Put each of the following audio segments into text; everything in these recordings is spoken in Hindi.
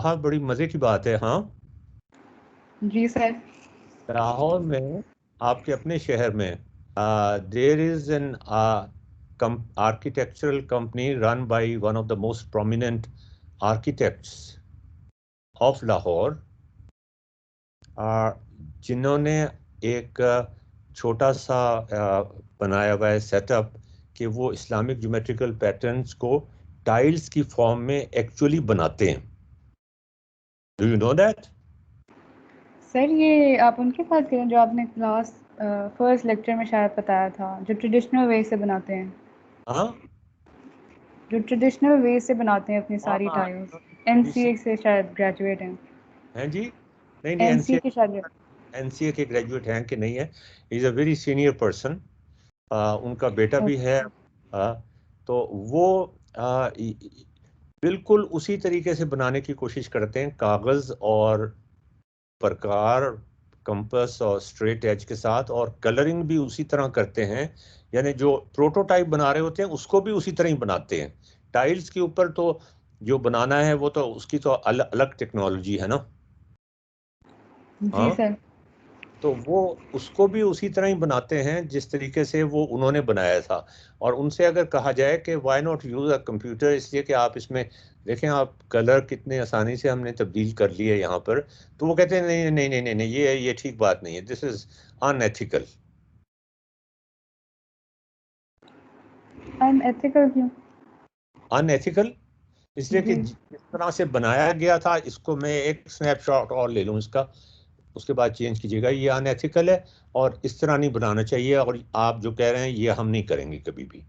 हाँ, बड़ी मजे की बात है। हाँ, जी सर। लाहौर में आपके अपने शहर में there is an architectural company run by one of the most prominent architects of Lahore, जिन्होंने एक छोटा सा बनाया हुआ है सेटअप कि वो इस्लामिक ज्योमेट्रिकल पैटर्न्स को टाइल्स की फॉर्म में एक्चुअली बनाते हैं। Do you know that? Sir ये आप उनकी बात करें जो आपने क्लास फर्स्ट लेक्चर में शायद बताया था, जो ट्रेडिशनल वे से बनाते हैं, हाँ जो ट्रेडिशनल वे से बनाते हैं अपनी हाँ सारी हाँ, टाइल्स। एनसीए इसी से शायद ग्रेजुएट हैं। हैं जी। नहीं नहीं, एनसीए एनसीए, के शायद। एनसीए के ग्रेजुएट हैं कि नहीं है? Is a very senior person. उनका बेटा भी है। ओके। तो वो बिल्कुल उसी तरीके से बनाने की कोशिश करते हैं, कागज और प्रकार, कंपास और स्ट्रेट एज के साथ, और कलरिंग भी उसी तरह करते हैं। यानी जो प्रोटोटाइप बना रहे होते हैं उसको भी उसी तरह ही बनाते हैं। टाइल्स के ऊपर तो जो बनाना है वो तो उसकी तो अलग टेक्नोलॉजी है ना। जी हाँ, सर। तो वो उसको भी उसी तरह ही बनाते हैं जिस तरीके से वो उन्होंने बनाया था। और उनसे अगर कहा जाए कि why not use a computer, इसलिए कि आप इसमें देखें, आप कलर कितने आसानी से हमने तब्दील कर लिए यहाँ पर, तो वो कहते हैं नहीं नहीं नहीं नहीं नहीं, ये ठीक बात नहीं है, दिस इज अनएथिकल। अनएथिकल क्यों? अनएथिकल इसलिए कि जी। जिस तरह से बनाया गया था, इसको मैं एक स्नैपशॉट और ले लूँ इसका, उसके बाद चेंज कीजिएगा, ये अनएथिकल है और इस तरह नहीं बनाना चाहिए, और आप जो कह रहे हैं ये हम नहीं करेंगे कभी भी।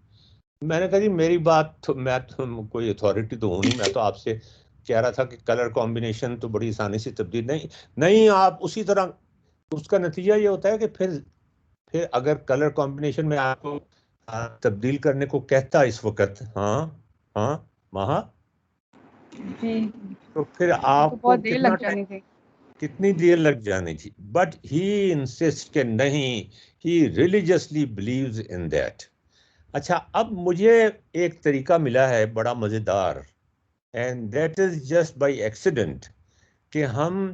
मैंने कहा जी मेरी बात तो, मैं तो कोई अथॉरिटी तो हूँ नहीं, मैं तो आपसे कह रहा था कि कलर कॉम्बिनेशन तो बड़ी आसानी से तब्दील नहीं, नहीं आप उसी तरह। उसका नतीजा ये होता है कि फिर अगर कलर कॉम्बिनेशन में आपको तब्दील करने को कहता इस वक्त, हाँ हाँ महा, जी। तो फिर वो तो आपको बहुत देर लग जानी थी। कितनी देर लग जानी थी। बट ही इंसिस्ट के नहीं, ही रिलीजियसली बिलीव्स इन दैट। अच्छा, अब मुझे एक तरीका मिला है बड़ा मजेदार, and that is just by accident, कि हम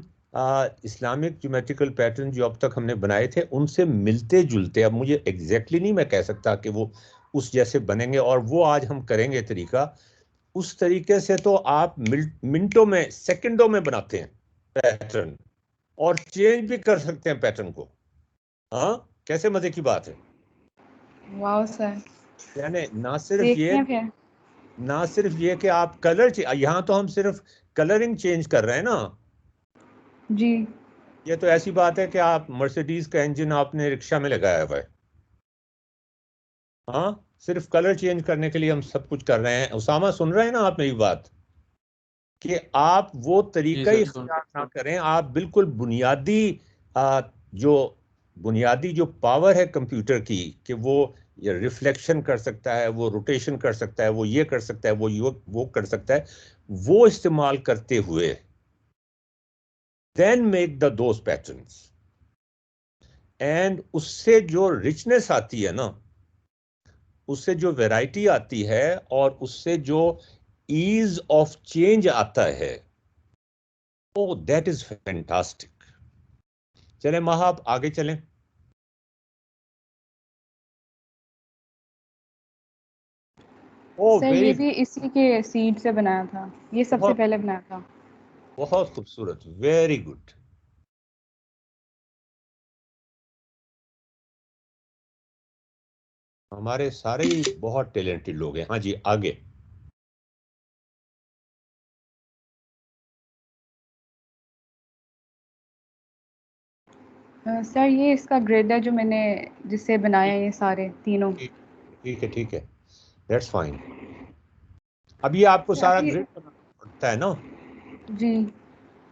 इस्लामिक ज्योमेट्रिकल पैटर्न जो अब तक हमने बनाए थे उनसे मिलते जुलते, अब मुझे एग्जैक्टली नहीं मैं कह सकता कि वो उस जैसे बनेंगे, और वो आज हम करेंगे तरीका। उस तरीके से तो आप मिनटों में, सेकंडों में बनाते हैं पैटर्न, और चेंज भी कर सकते हैं पैटर्न को। हाँ, कैसे मजे की बात है। वाह सर। यानी देखते हैं फिर। ना सिर्फ ये कि आप कलर, यहाँ तो हम सिर्फ कलरिंग चेंज कर रहे हैं ना। जी। ये तो ऐसी बात है कि आप मर्सिडीज का इंजन आपने रिक्शा में लगाया हुआ है। हाँ, सिर्फ कलर चेंज करने के लिए हम सब कुछ कर रहे हैं। उसामा, सुन रहे हैं ना आप मेरी बात? कि आप वो जी तरीका ही सर, सुन। इख्तियार ना करें, आप बिल्कुल आ, जो बुनियादी जो पावर है कंप्यूटर की, कि वो ये रिफ्लेक्शन कर सकता है, वो रोटेशन कर सकता है, वो ये कर सकता है, वो कर सकता है, वो इस्तेमाल करते हुए then make the those patterns, and उससे जो रिचनेस आती है ना, उससे जो वैरायटी आती है, और उससे जो ईज ऑफ चेंज आता है, ओ दैट इज फैंटास्टिक। चले महा, आप आगे चलें। ओ सर ये वेरी, भी इसी के सीड से बनाया था, ये सबसे बहुत पहले बनाया था। बहुत खूबसूरत, वेरी गुड। हमारे सारे ही बहुत टैलेंटेड लोग हैं। हाँ जी, आगे। सर ये इसका ग्रिड है जो मैंने जिससे बनाए ठीक हैं ये सारे तीनों। ठीक ठीक है, ठीक है, दैट्स फाइन। अब ये आपको सर सारा अभी। ग्रिड बनाना पड़ता है ना। जी।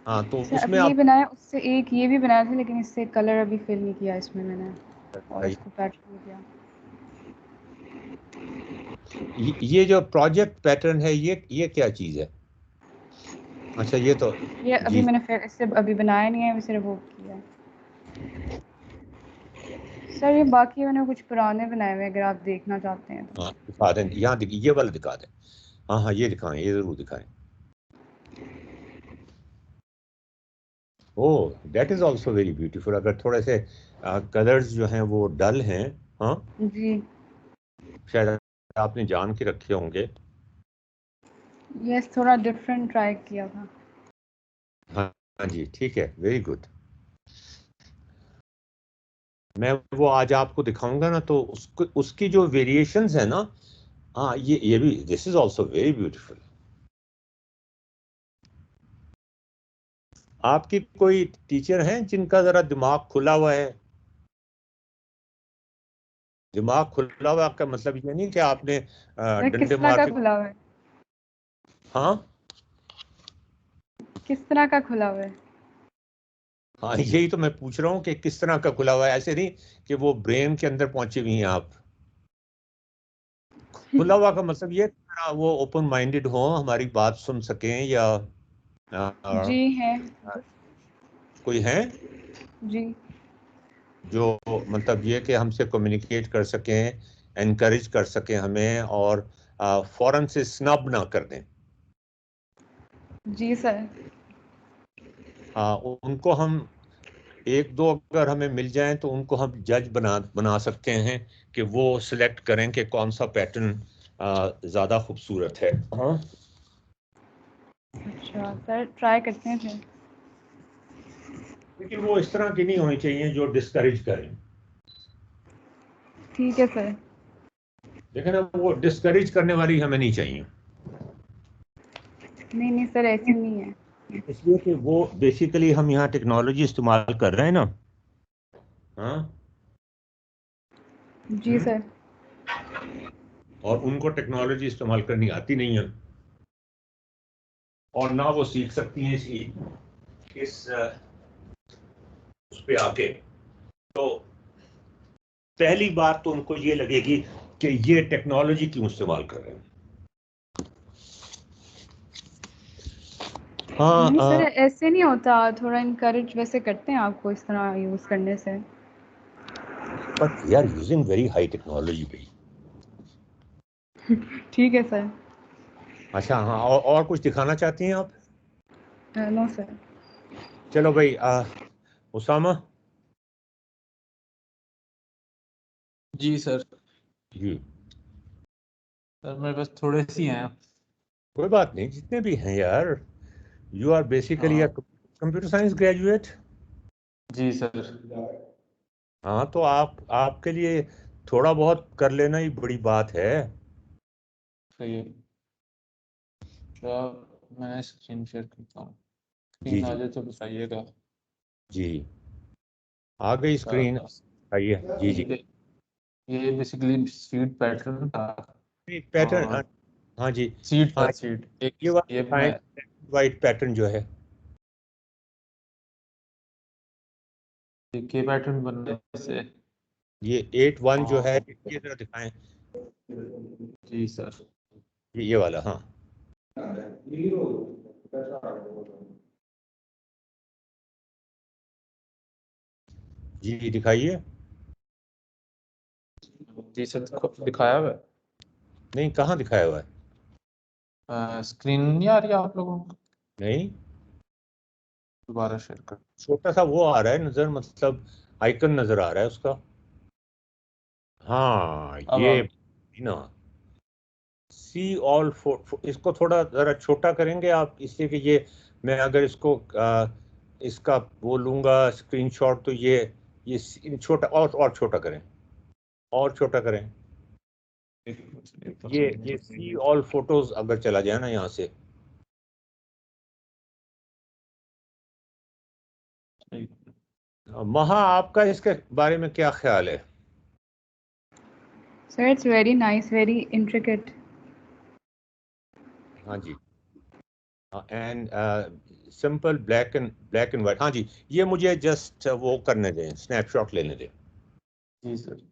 हाँ, तो सर उसमें अभी ये आप बनाया, उससे एक ये भी बनाया था लेकिन इससे कलर अभी फिल नहीं किया इसमें मैंने, और बताइए, इसको पैटर्न नहीं किया। ये जो प्रोजेक्ट पैटर्न है, ये क्या चीज है? अच्छा, ये तो, ये अभी जी मैंने फिर इससे अभी बनाया नहीं है, अभी सिर्फ वो किया है। सर ये बाकी मैंने कुछ पुराने बनाए हुए हैं, अगर आप देखना चाहते हैं तो। हाँ दिखा दें, यहाँ ये वाला दिखा दें। हाँ हाँ, ये दिखाएं, ये जरूर दिखाएं। Oh, that is also very beautiful. अगर थोड़े से कलर्स जो हैं वो डल हैं, हाँ, जी, शायद आपने जान के रखे होंगे। यस, थोड़ा डिफरेंट ट्राई किया था। हाँ हाँ जी, ठीक है, वेरी गुड। मैं वो आज आपको दिखाऊंगा ना, तो उसको उसकी जो वेरिएशंस है ना, हाँ, ये भी, this is also very beautiful. आपकी कोई टीचर हैं जिनका जरा दिमाग खुला हुआ है? दिमाग खुला हुआ का मतलब ये नहीं कि आपने सर किस डंडे तरह मार का के। खुला हुआ है? हाँ किस तरह का खुला हुआ है? हाँ, यही तो मैं पूछ रहा हूँ कि किस तरह का खुला हुआ है, ऐसे नहीं कि वो ब्रेन के अंदर पहुंचे हुई हैं आप। खुला हुआ का मतलब ये वो ओपन माइंडेड हो, हमारी बात सुन सकें, या जी है। कोई है जी। जो मतलब ये कि हमसे कम्युनिकेट कर सकें, एनकरेज कर सकें हमें, और फौरन से स्नब ना कर दें। जी सर। उनको हम एक दो अगर हमें मिल जाएं तो उनको हम जज बना बना सकते हैं कि वो सिलेक्ट करें कि कौन सा पैटर्न ज़्यादा खूबसूरत है। हाँ, अच्छा सर, ट्राई करते हैं फिर। लेकिन वो इस तरह की नहीं होनी चाहिए जो डिस्करेज करें। ठीक है सर। लेकिन अब वो डिस्करेज करने वाली हमें नहीं चाहिए, नहीं नहीं सर, ऐसी नहीं है। इसलिए कि वो बेसिकली हम यहाँ टेक्नोलॉजी इस्तेमाल कर रहे हैं ना। हाँ। जी हम्म। सर। और उनको टेक्नोलॉजी इस्तेमाल करनी आती नहीं है, और ना वो सीख सकती हैं इस उस पे आके। तो पहली बात तो उनको ये लगेगी कि ये टेक्नोलॉजी क्यों इस्तेमाल कर रहे हैं। हाँ, नहीं सर, ऐसे नहीं होता, थोड़ा इनकरेज वैसे करते हैं आपको इस तरह यूज़ करने से। But we are using very high technology भाई। ठीक है सर। अच्छा, हाँ, और कुछ दिखाना चाहती हैं आप? No sir. चलो भाई, उसामा जी सर। जी। सर मेरे पास थोड़े सी हैं। कोई बात नहीं, जितने भी हैं यार। यू आर बेसिकली हाँ कंप्यूटर साइंस ग्रेजुएट। जी सर। हाँ, तो आपके लिए थोड़ा बहुत कर लेना ही बड़ी बात है। सही है। तो मैं स्क्रीन शेयर करता हूँ। जी स्क्रीन आ जी जाए तो बताइएगा। जी, आ गई स्क्रीन। अ, आइए, जी जी। ये बेसिकली सीड पैटर्न था। पैटर्न, और हाँ जी। सीड था, हाँ, सीड एक। ये वाला ये दिखाएं, मैं वाइट पैटर्न जो है। के पैटर्न बनने से। ये 8-1 जो है, और ये जरा दिखाएं। जी सर। ये वाला, हाँ। जी दिखाइए। जी सर, दिखाया हुआ नहीं, कहाँ दिखाया हुआ है? है। स्क्रीन नहीं आ रही है आप लोगों को? नहीं, दोबारा शेयर कर। छोटा सा वो आ रहा है नजर, मतलब आइकन नजर आ रहा है उसका। हाँ, अब ये आप ना, सी ऑल इसको थोड़ा जरा छोटा करेंगे आप, इसलिए कि ये, मैं अगर इसको इसका वो लूंगा स्क्रीनशॉट, तो ये छोटा, और छोटा करें, और छोटा करें। ये सी ऑल फोटोज अगर चला जाए ना यहाँ से। महा, आपका इसके बारे में क्या ख्याल है? Sir it's very nice, very intricate. हाँ जी, and simple black and white. हाँ जी, ये मुझे जस्ट वो करने दें, स्नैपशॉट लेने दें। जी सर।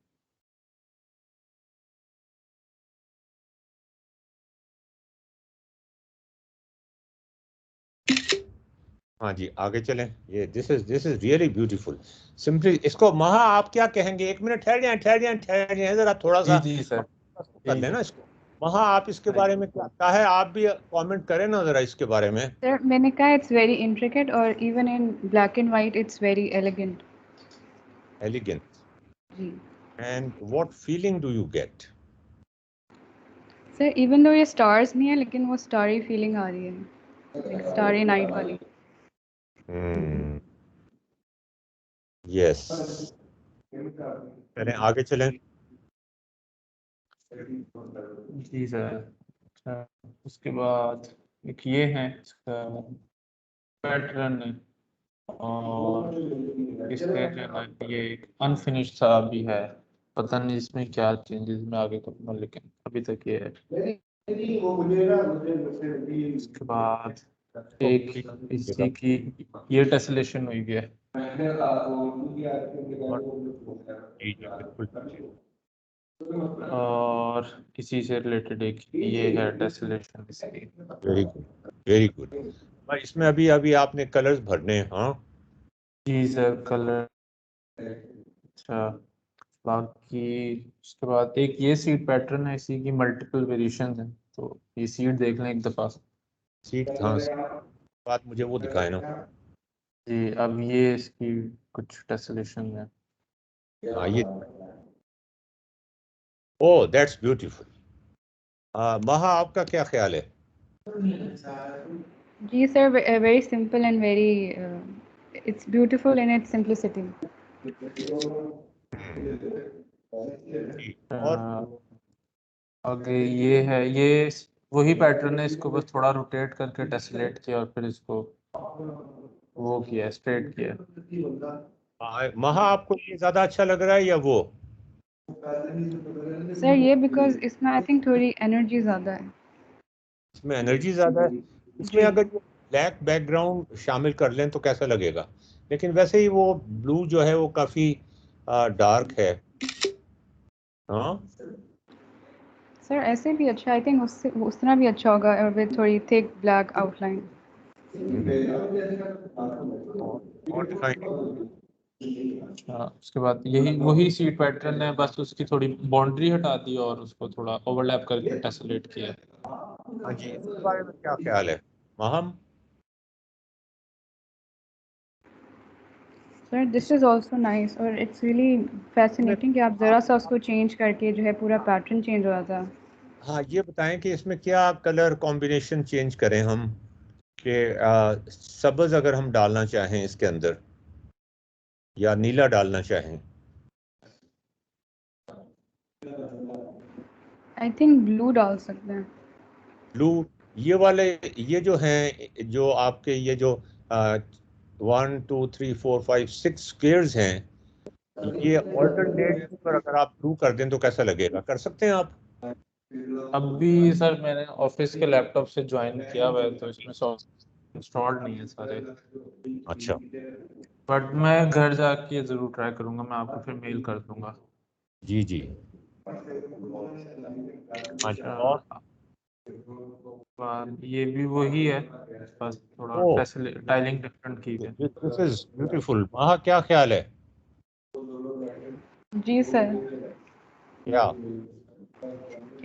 हाँ जी, आगे चलें। ये this is really beautiful. Simply इसको, महा आप क्या कहेंगे? एक मिनट ठहर जाएं, ठहर जाएं, ठहर जाएं, जरा थोड़ा जी सा जी सर। कर जी लेना इसको। वहाँ आप इसके बारे में क्या है, आप भी कमेंट करें ना जरा इसके बारे में। सर मैंने कहा इट्स वेरी इंट्रिकेट और even in black and white it's very elegant. Elegant. जी and what feeling do you get? Sir, even though ये स्टार्स नहीं है लेकिन वो स्टारी फीलिंग आ रही है, स्टारी नाइट वाली। यस। चलें आगे चलें। जी सर। अच्छा, उसके बाद एक ये है इसका पैटर्न है, और इसके जो है ये एक अनफिनिश्ड सा भी है, पता नहीं इसमें क्या चेंजेस मैं आगे करूँगा, लेकिन अभी तक ये है। उसके बाद एक इसी की ये टेसलेशन हुई है। जी जी बिल्कुल। और इसी से रिलेटेड एक ये है टेसलेशन इसकी। Very good, very good. इसमें अभी अभी आपने कलर्स भरने हैं, हाँ। जी सर, कलर। अच्छा, बाकी उसके बाद एक ये सीट पैटर्न है, इसी की मल्टीपल वेरिएशन है, तो ये सीट देख लें एक दफ़ा। सीट, हाँ बात मुझे वो दिखाए ना। जी, अब ये इसकी कुछ टेसलेशन है। हाँ ये, ओ दैट्स ब्यूटीफुल। महा आपका क्या ख्याल है? जी sir, very simple and very it's beautiful in its simplicity. जी। और आगे ये है, ये वही पैटर्न है, इसको बस थोड़ा रोटेट करके टेसलेट किया और फिर इसको वो किया, स्ट्रेट किया। महा आपको ये ज्यादा अच्छा लग रहा है या वो? सर ये बिकॉज इसमें आई थिंक थोड़ी एनर्जी ज़्यादा है। इसमें एनर्जी ज्यादा है। इसमें जी अगर ब्लैक बैकग्राउंड शामिल कर लें तो कैसा लगेगा? लेकिन वैसे ही वो ब्लू जो है वो काफी डार्क है। हाँ सर, ऐसे भी अच्छा, आई थिंक उससे उतना भी अच्छा होगा और विद थोड़ी थिक ब्लैक आउटलाइन। और दिखाएंगे। हाँ, उसके बाद यही वही सीट पैटर्न है, बस उसकी थोड़ी बाउंड्री हटा दी और उसको थोड़ा ओवरलैप करके टेसलेट किया। हाँ जी, इसके बारे में क्या ख्याल है ma'am? Sir this is also nice और इट्स रियली फैसिनेटिंग कि आप ज़रा सा उसको चेंज करके जो है पूरा पैटर्न चेंज हो जाता है। हाँ ये बताएं कि इसमें क्या कलर कॉम्बिनेशन चेंज करें हम, कि सब्ज अगर हम डालना चाहें इसके अंदर या नीला डालना चाहें। आई थिंक ब्लू डाल सकते हैं। ब्लू, ये वाले, ये जो हैं, जो आपके ये जो 1 2 3 4 5 6 स्क्वेयर्स हैं, ये ऑल्टरनेट पर अगर आप ब्लू कर दें तो कैसा लगेगा? कर सकते हैं आप? अभी सर मैंने ऑफिस के लैपटॉप से ज्वाइन किया हुआ है, तो इसमें सॉफ्ट इंस्टॉल्ड नहीं है सारे, अच्छा। बट मैं घर जाके जरूर ट्राई करूंगा, मैं आपको फिर मेल कर दूंगा। जी जी। हाँ जी। और ये भी वही है, बस थोड़ा ओ, टाइलिंग डिफरेंट की है। This is beautiful. वहाँ क्या ख्याल है? जी सर, क्या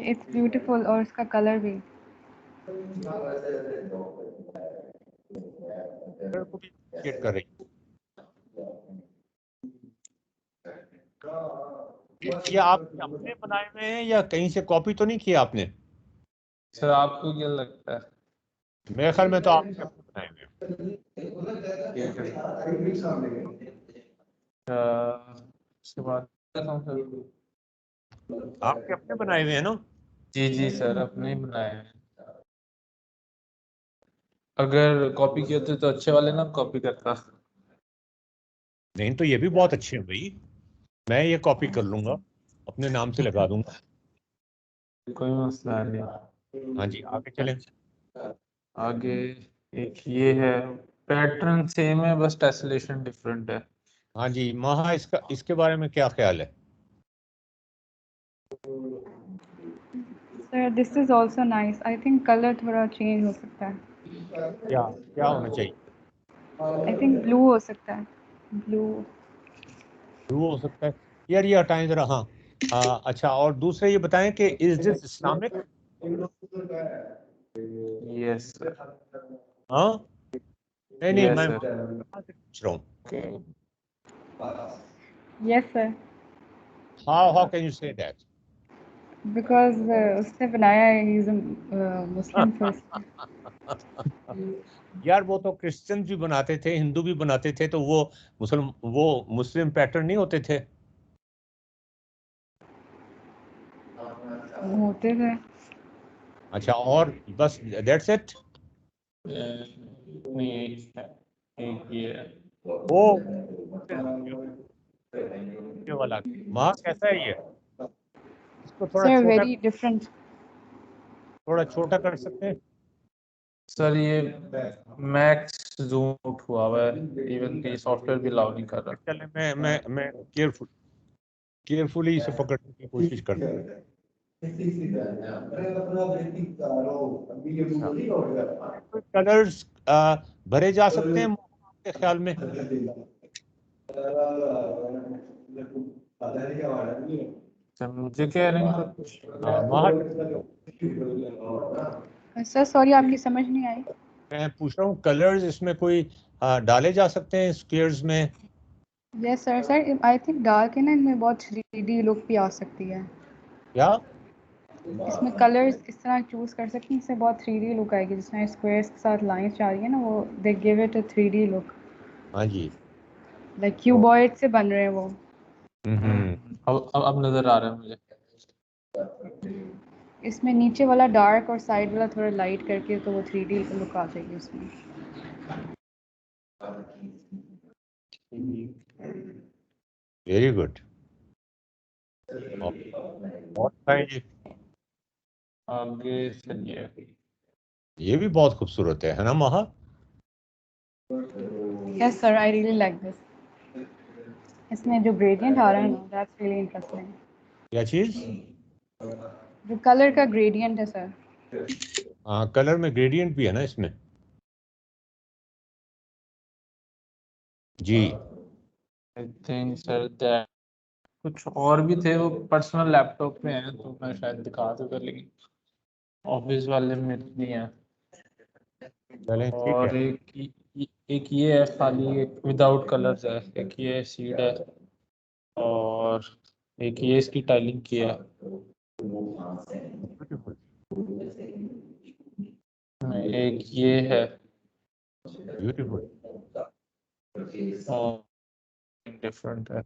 इट्स ब्यूटीफुल और उसका कलर भी। कलर को भी appreciate कर रही हैं? ये आपने अपने बनाए हुए हैं या कहीं से कॉपी तो नहीं किया आपने? सर आपको क्या लगता है? मेरे ख्याल में तो आपने अपने बनाए हुए हैं। उसके बाद आपके अपने बनाए हुए हैं ना? जी जी सर, अपने ही बनाए हैं। अगर कॉपी किए होते तो अच्छे वाले ना कॉपी करता। नहीं तो ये भी बहुत अच्छे हैं भाई, मैं ये कॉपी कर लूंगा, अपने नाम से लगा दूंगा। कोई मसला नहीं। हाँ जी आगे चलें। आगे एक ये है, पैटर्न सेम है, बस टेसलेशन डिफरेंट है। हाँ जी महा, इसका इसके बारे में क्या ख्याल है? Sir this is also nice, I think colour थोड़ा चेंज हो सकता है। क्या क्या होना चाहिए? आई थिंक ब्लू हो सकता है, ब्लू। ब्लू हो सकता है। यार ये हटाएं जरा। हाँ अच्छा, और दूसरे ये बताएं कि is this Islamic? Yes sir. हाँ नहीं यस मैं सर। पूछ रहा हूँ yes sir, how can you say that? Because उसने बनाया है, ही इज मुस्लिम फर्स्ट। यार वो तो क्रिश्चियन भी बनाते थे, हिंदू भी बनाते थे, तो वो मुस्लिम पैटर्न नहीं होते थे? होते थे। अच्छा, और बस दैट्स इट? नहीं एक ये है। वो ये वाला माँ कैसा है ये? इसको सर वेरी डिफरेंट। थोड़ा छोटा कर सकते हैं? सर ये मैक्स जूम आउट हुआ हुआ है, इवन कि सॉफ्टवेयर भी अलाउ नहीं कर रहा। चले मैं केयरफुली इसे पकड़ने की कोशिश करता हूँ। कलर्स भरे जा सकते हैं आपके ख्याल में? सर मुझे कह रहे हैं कुछ वहाँ सर सॉरी, आपकी समझ नहीं आई। मैं पूछ रहा हूँ कलर्स इसमें कोई डाले जा सकते हैं स्क्वेयर्स में? Yes sir. Sir I think dark है ना, इनमें बहुत 3D लुक भी आ सकती है। क्या? इसमें कलर्स इस तरह चूज़ कर सकते हैं, इससे बहुत 3D लुक आएगी, जिसमें स्क्वायर्स के साथ लाइंस जा रही है ना, वो they give it a 3D look, हाँ जी। लाइक क्यूबॉइड से बन रहे हैं वो। हम्म। अब नजर आ रहा है मुझे। इसमें नीचे वाला डार्क और साइड वाला थोड़ा लाइट करके, तो वो 3D लुक आ जाएगी उसमें। Very good. और बताएं जी। आगे चलिए। ये भी बहुत खूबसूरत है ना महा? Yes sir, I really like this. इसमें जो ग्रेडियंट आ रहा है ना, दैट्स रियली इंटरेस्टिंग। क्या चीज? जो कलर का ग्रेडियंट है सर। हाँ, कलर में ग्रेडियंट भी है ना इसमें? जी। आई थिंक सर दैट कुछ और भी थे, वो पर्सनल लैपटॉप में हैं तो मैं शायद दिखा दूंगा, लेकिन ऑफिस वाले में नहीं है। चलें ठीक है। और एक ये है खाली, एक विदाउट कलर्स है, एक ये सीड है, और एक ये इसकी टाइलिंग की है, ब्यूटीफुल। एक ये है, ब्यूटीफुल। और डिफरेंट है।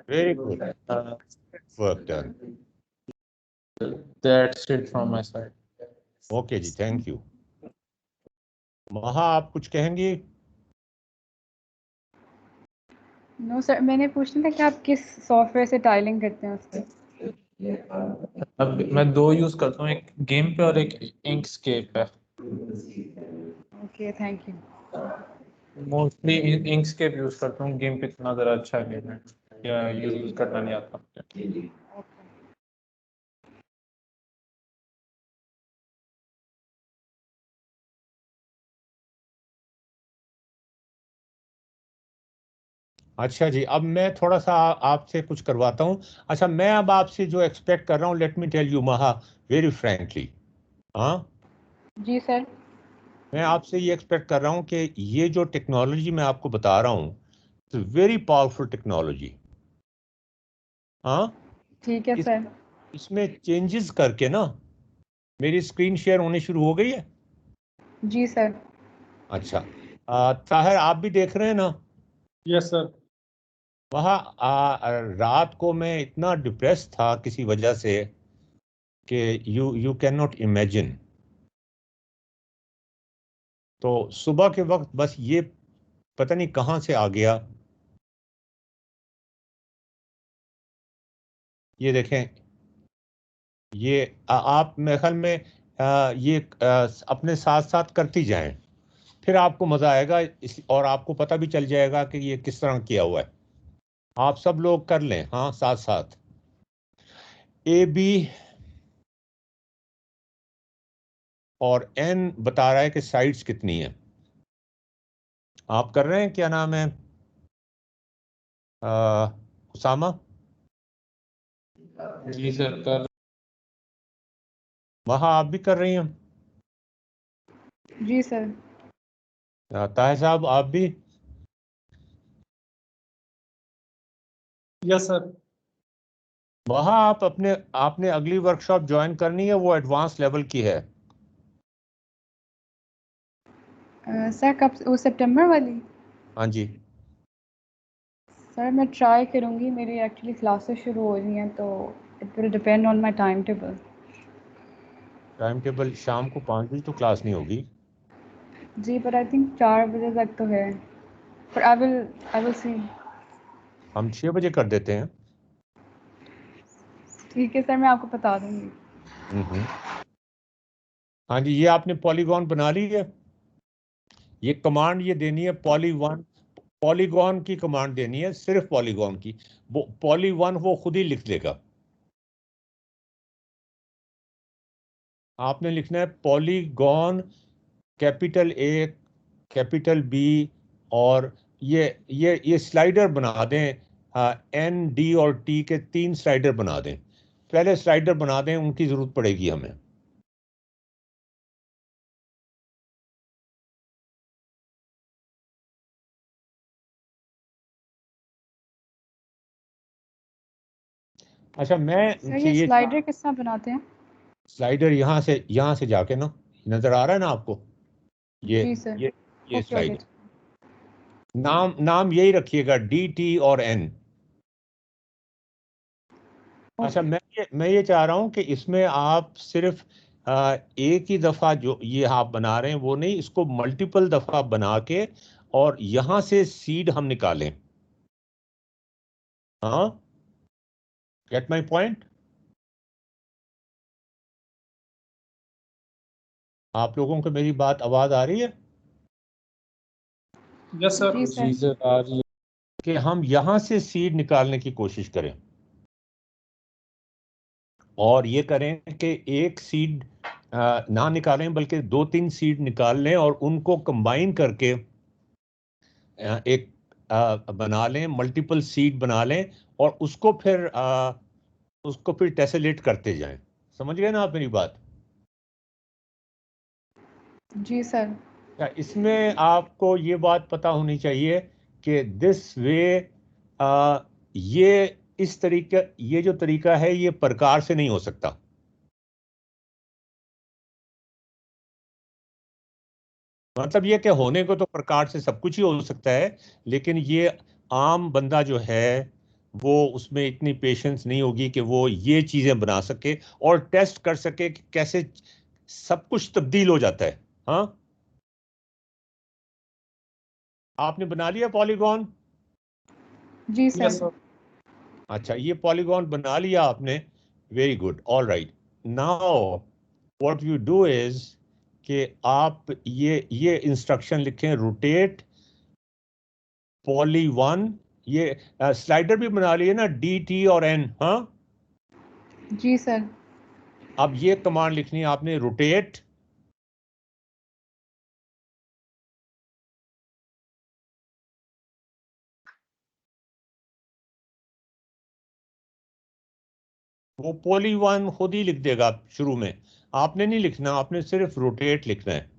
Very good. Work done. That's it from my side. Okay जी, थैंक यू। महा आप कुछ कहेंगी? नो सर, मैंने पूछना था कि आप किस सॉफ्टवेयर से टाइलिंग करते हैं उससे। अब मैं दो यूज करता हूँ, एक गेम पे और एक इंकस्केप पे। Okay, thank you. Mostly Inkscape use करता हूँ, गेम पे इतना ज़रा अच्छा गेम है या यूज करना नहीं आता मुझे। अच्छा जी, अब मैं थोड़ा सा आपसे कुछ करवाता हूँ। अच्छा, मैं अब आपसे जो एक्सपेक्ट कर रहा हूँ, लेट मी टेल यू महा, वेरी फ्रैंकली। हाँ, जी सर। मैं आपसे ये एक्सपेक्ट कर रहा हूँ कि ये जो टेक्नोलॉजी मैं आपको बता रहा हूँ, वेरी पावरफुल टेक्नोलॉजी। हाँ, ठीक है इस सर। इसमें चेंजेस करके ना, मेरी स्क्रीन शेयर होनी शुरू हो गई है? जी सर। अच्छा, ताहिर आप भी देख रहे हैं ना? Yes sir. वहाँ रात को मैं इतना डिप्रेस था किसी वजह से कि यू कैन नॉट इमेजिन। तो सुबह के वक्त बस ये पता नहीं कहाँ से आ गया। ये देखें, ये आप मेरे ख्याल में ये अपने साथ साथ करती जाएं, फिर आपको मज़ा आएगा और आपको पता भी चल जाएगा कि ये किस तरह किया हुआ है। आप सब लोग कर लें, हाँ, साथ साथ। ए बी और एन बता रहा है कि साइड्स कितनी है। आप कर रहे हैं? क्या नाम है? उसामा? जी सर कर। वहाँ आप भी कर रही हैं? जी सर। ताहिर साहब आप भी? Yes sir. वहाँ आप आपने अगली वर्कशॉप ज्वाइन करनी है, वो एडवांस लेवल की है। सर कब, वो सितंबर वाली? हाँ जी। सर मैं ट्राई करूँगी, मेरी एक्चुअली क्लासेस शुरू हो रही हैं, तो it will depend on my time table. Time table शाम को 5 बजे तो क्लास नहीं होगी। जी पर आई थिंक 4 बजे तक तो है, पर आई विल सी। हम 6 बजे कर देते हैं। ठीक है सर, मैं आपको बता दूँगी। हम्म। हाँ जी, ये आपने पॉलीगॉन बना ली है। ये कमांड ये देनी है पॉलीगॉन की कमांड देनी है, सिर्फ पॉलीगॉन की। वो पॉली1 वो खुद ही लिख देगा। आपने लिखना है polygon, capital A, capital B, और ये स्लाइडर बना दें। N, D और T के 3 स्लाइडर बना दें। पहले स्लाइडर बना दें, उनकी जरूरत पड़ेगी हमें। अच्छा, सर ये ये स्लाइडर किस तरह बनाते हैं? स्लाइडर यहाँ से जाके ना, नजर आ रहा है ना आपको? ये जी सर। ये ओके ओके। स्लाइडर, नाम नाम यही रखिएगा, D, T और N। अच्छा, ओके। मैं ये चाह रहा हूं कि इसमें आप सिर्फ एक ही दफा जो ये आप बना रहे हैं वो नहीं, इसको मल्टीपल दफा बना के और यहां से सीड हम निकालें। हाँ, गेट माय पॉइंट? आप लोगों को मेरी बात आवाज आ रही है? Yes sir. जी जी सर। सर आ रही है। कि हम यहां से सीड निकालने की कोशिश करें, और ये करें कि एक सीड ना निकालें बल्कि 2-3 सीड निकाल लें और उनको कंबाइन करके एक बना लें, मल्टीपल सीड बना लें, और उसको फिर टेसलेट करते जाएं। समझ गए ना आप मेरी बात? जी सर। इसमें आपको ये बात पता होनी चाहिए कि दिस वे, ये इस तरीके, ये जो तरीका है ये प्रकार से नहीं हो सकता। मतलब ये कि होने को तो प्रकार से सब कुछ ही हो सकता है, लेकिन ये आम बंदा जो है वो, उसमें इतनी पेशेंस नहीं होगी कि वो ये चीजें बना सके और टेस्ट कर सके कि कैसे सब कुछ तब्दील हो जाता है। हाँ, आपने बना लिया पॉलीगॉन? जी यस सर। सर। अच्छा, ये पॉलीगॉन बना लिया आपने, very good, all right. Now what you do is कि आप ये इंस्ट्रक्शन लिखें, रोटेट पॉली1। ये स्लाइडर भी बना लिए ना, D, T और N? हाँ, जी सर। अब ये कमांड लिखनी है आपने, रोटेट वो पॉली1 खुद ही लिख देगा शुरू में, आपने नहीं लिखना, आपने सिर्फ रोटेट लिखना है।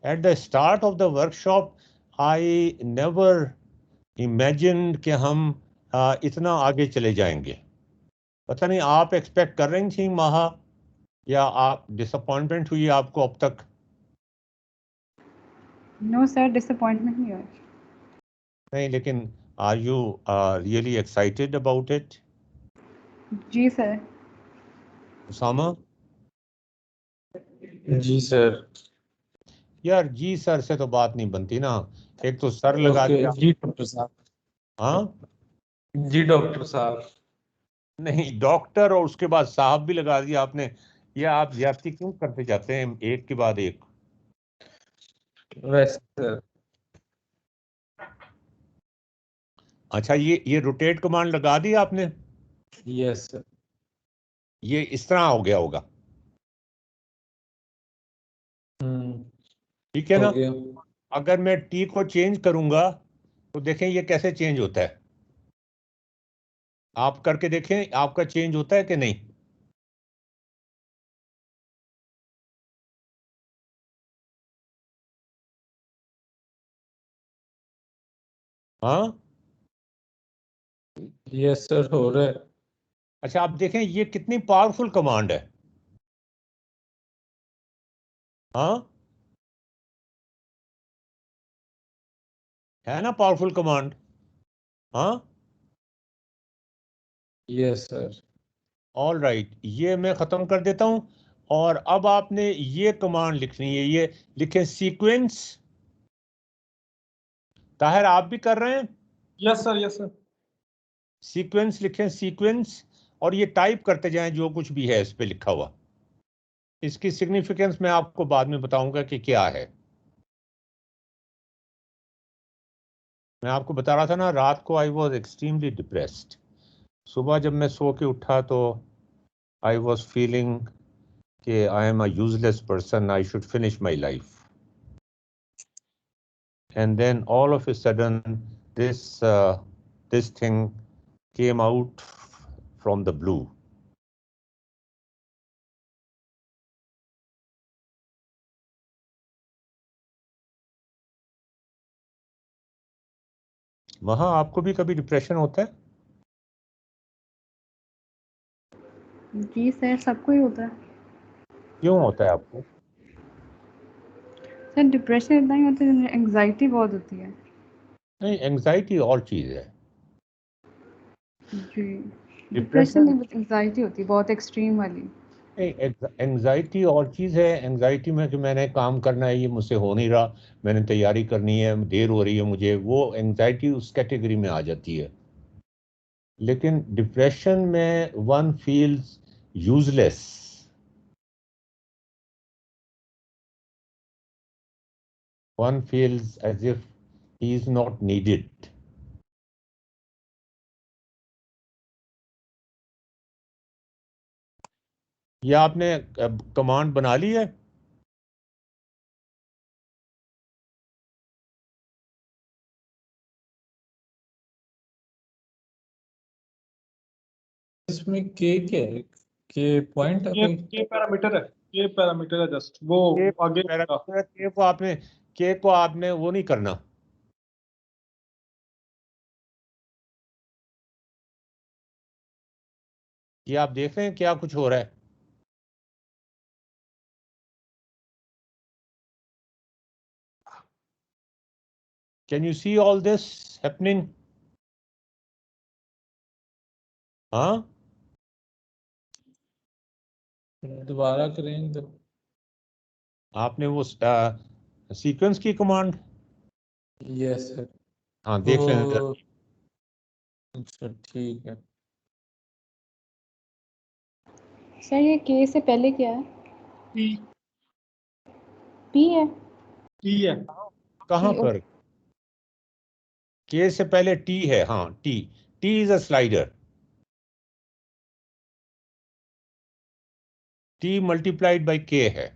At the start of the workshop I never imagine कि हम इतना आगे चले जाएंगे। पता नहीं आप एक्सपेक्ट कर रही थी महा, या आप डिसअपॉइंटमेंट हुई आपको अब तक? नो सर, डिसअपॉइंटमेंट नहीं हुआ। नहीं, लेकिन are you really excited about it? जी सर। उसामा? जी सर। यार जी सर से तो बात नहीं बनती ना, एक तो सर लगा ओके दिया। जी डॉक्टर साहब। हाँ, जी डॉक्टर साहब। नहीं डॉक्टर और उसके बाद साहब भी लगा दिया आपने। ये आप ज्यादती क्यों करते जाते हैं एक के बाद एक? वैसे सर। अच्छा, ये रोटेट कमांड लगा दी आपने? Yes sir. ये इस तरह हो गया होगा। ठीक है हो ना? गया। अगर मैं टी को चेंज करूंगा तो देखें ये कैसे चेंज होता है, आप करके देखें आपका चेंज होता है कि नहीं। हाँ, यस सर, हो रहा है। अच्छा आप देखें ये कितनी पावरफुल कमांड है। हाँ, है ना पावरफुल कमांड। हाँ, यस सर। ऑल राइट, ये मैं खत्म कर देता हूं। और अब आपने ये कमांड लिखनी है, ये लिखें सीक्वेंस। ताहिर आप भी कर रहे हैं? Yes sir, yes sir. Sequence लिखें, सीक्वेंस। और ये टाइप करते जाएं जो कुछ भी है इस पे लिखा हुआ। इसकी सिग्निफिकेंस मैं आपको बाद में बताऊंगा कि क्या है। मैं आपको बता रहा था ना, रात को आई वॉज एक्सट्रीमली डिप्रेस्ड। सुबह जब मैं सो के उठा तो आई वॉज फीलिंग कि I am a useless person, I should finish my life. And then all of a sudden this thing came out from the blue. वहां आपको भी कभी डिप्रेशन होता है? जी सर, सबको ही होता है। क्यों होता है आपको? सर डिप्रेशन इतना ही होता है, एंग्जाइटी बहुत होती है। नहीं, एंजाइटी और चीज है। जी, डिप्रेशन डिप्रेशन नहीं, बस एंग्जाइटी होती है बहुत एक्सट्रीम वाली। नहीं, एंजाइटी और चीज है। एंजाइटी में कि मैंने काम करना है, ये मुझसे हो नहीं रहा, मैंने तैयारी करनी है, देर हो रही है मुझे, वो एंजाइटी उस कैटेगरी में आ जाती है। लेकिन डिप्रेशन में one feels useless. One feels as if he is not needed. ये आपने कमांड बना ली है? इसमें के क्या है? के पॉइंट है ये कोई? के पैरामीटर है, के पैरामीटर है, जस्ट वो के आगे पैरामीटर के को आपने वो नहीं करना। ये आप देख रहे हैं क्या कुछ हो रहा है? Can you see all this happening? हाँ, दोबारा करें तो? आपने वो सीक्वेंस की कमांड, यस सर। हाँ देख लें जरा। तो अच्छा ठीक है। सर ये के से पहले क्या है? टी पी है। टी है। कहाँ टी, पर? के से पहले टी है, हाँ T. T is a slider. T multiplied by के है।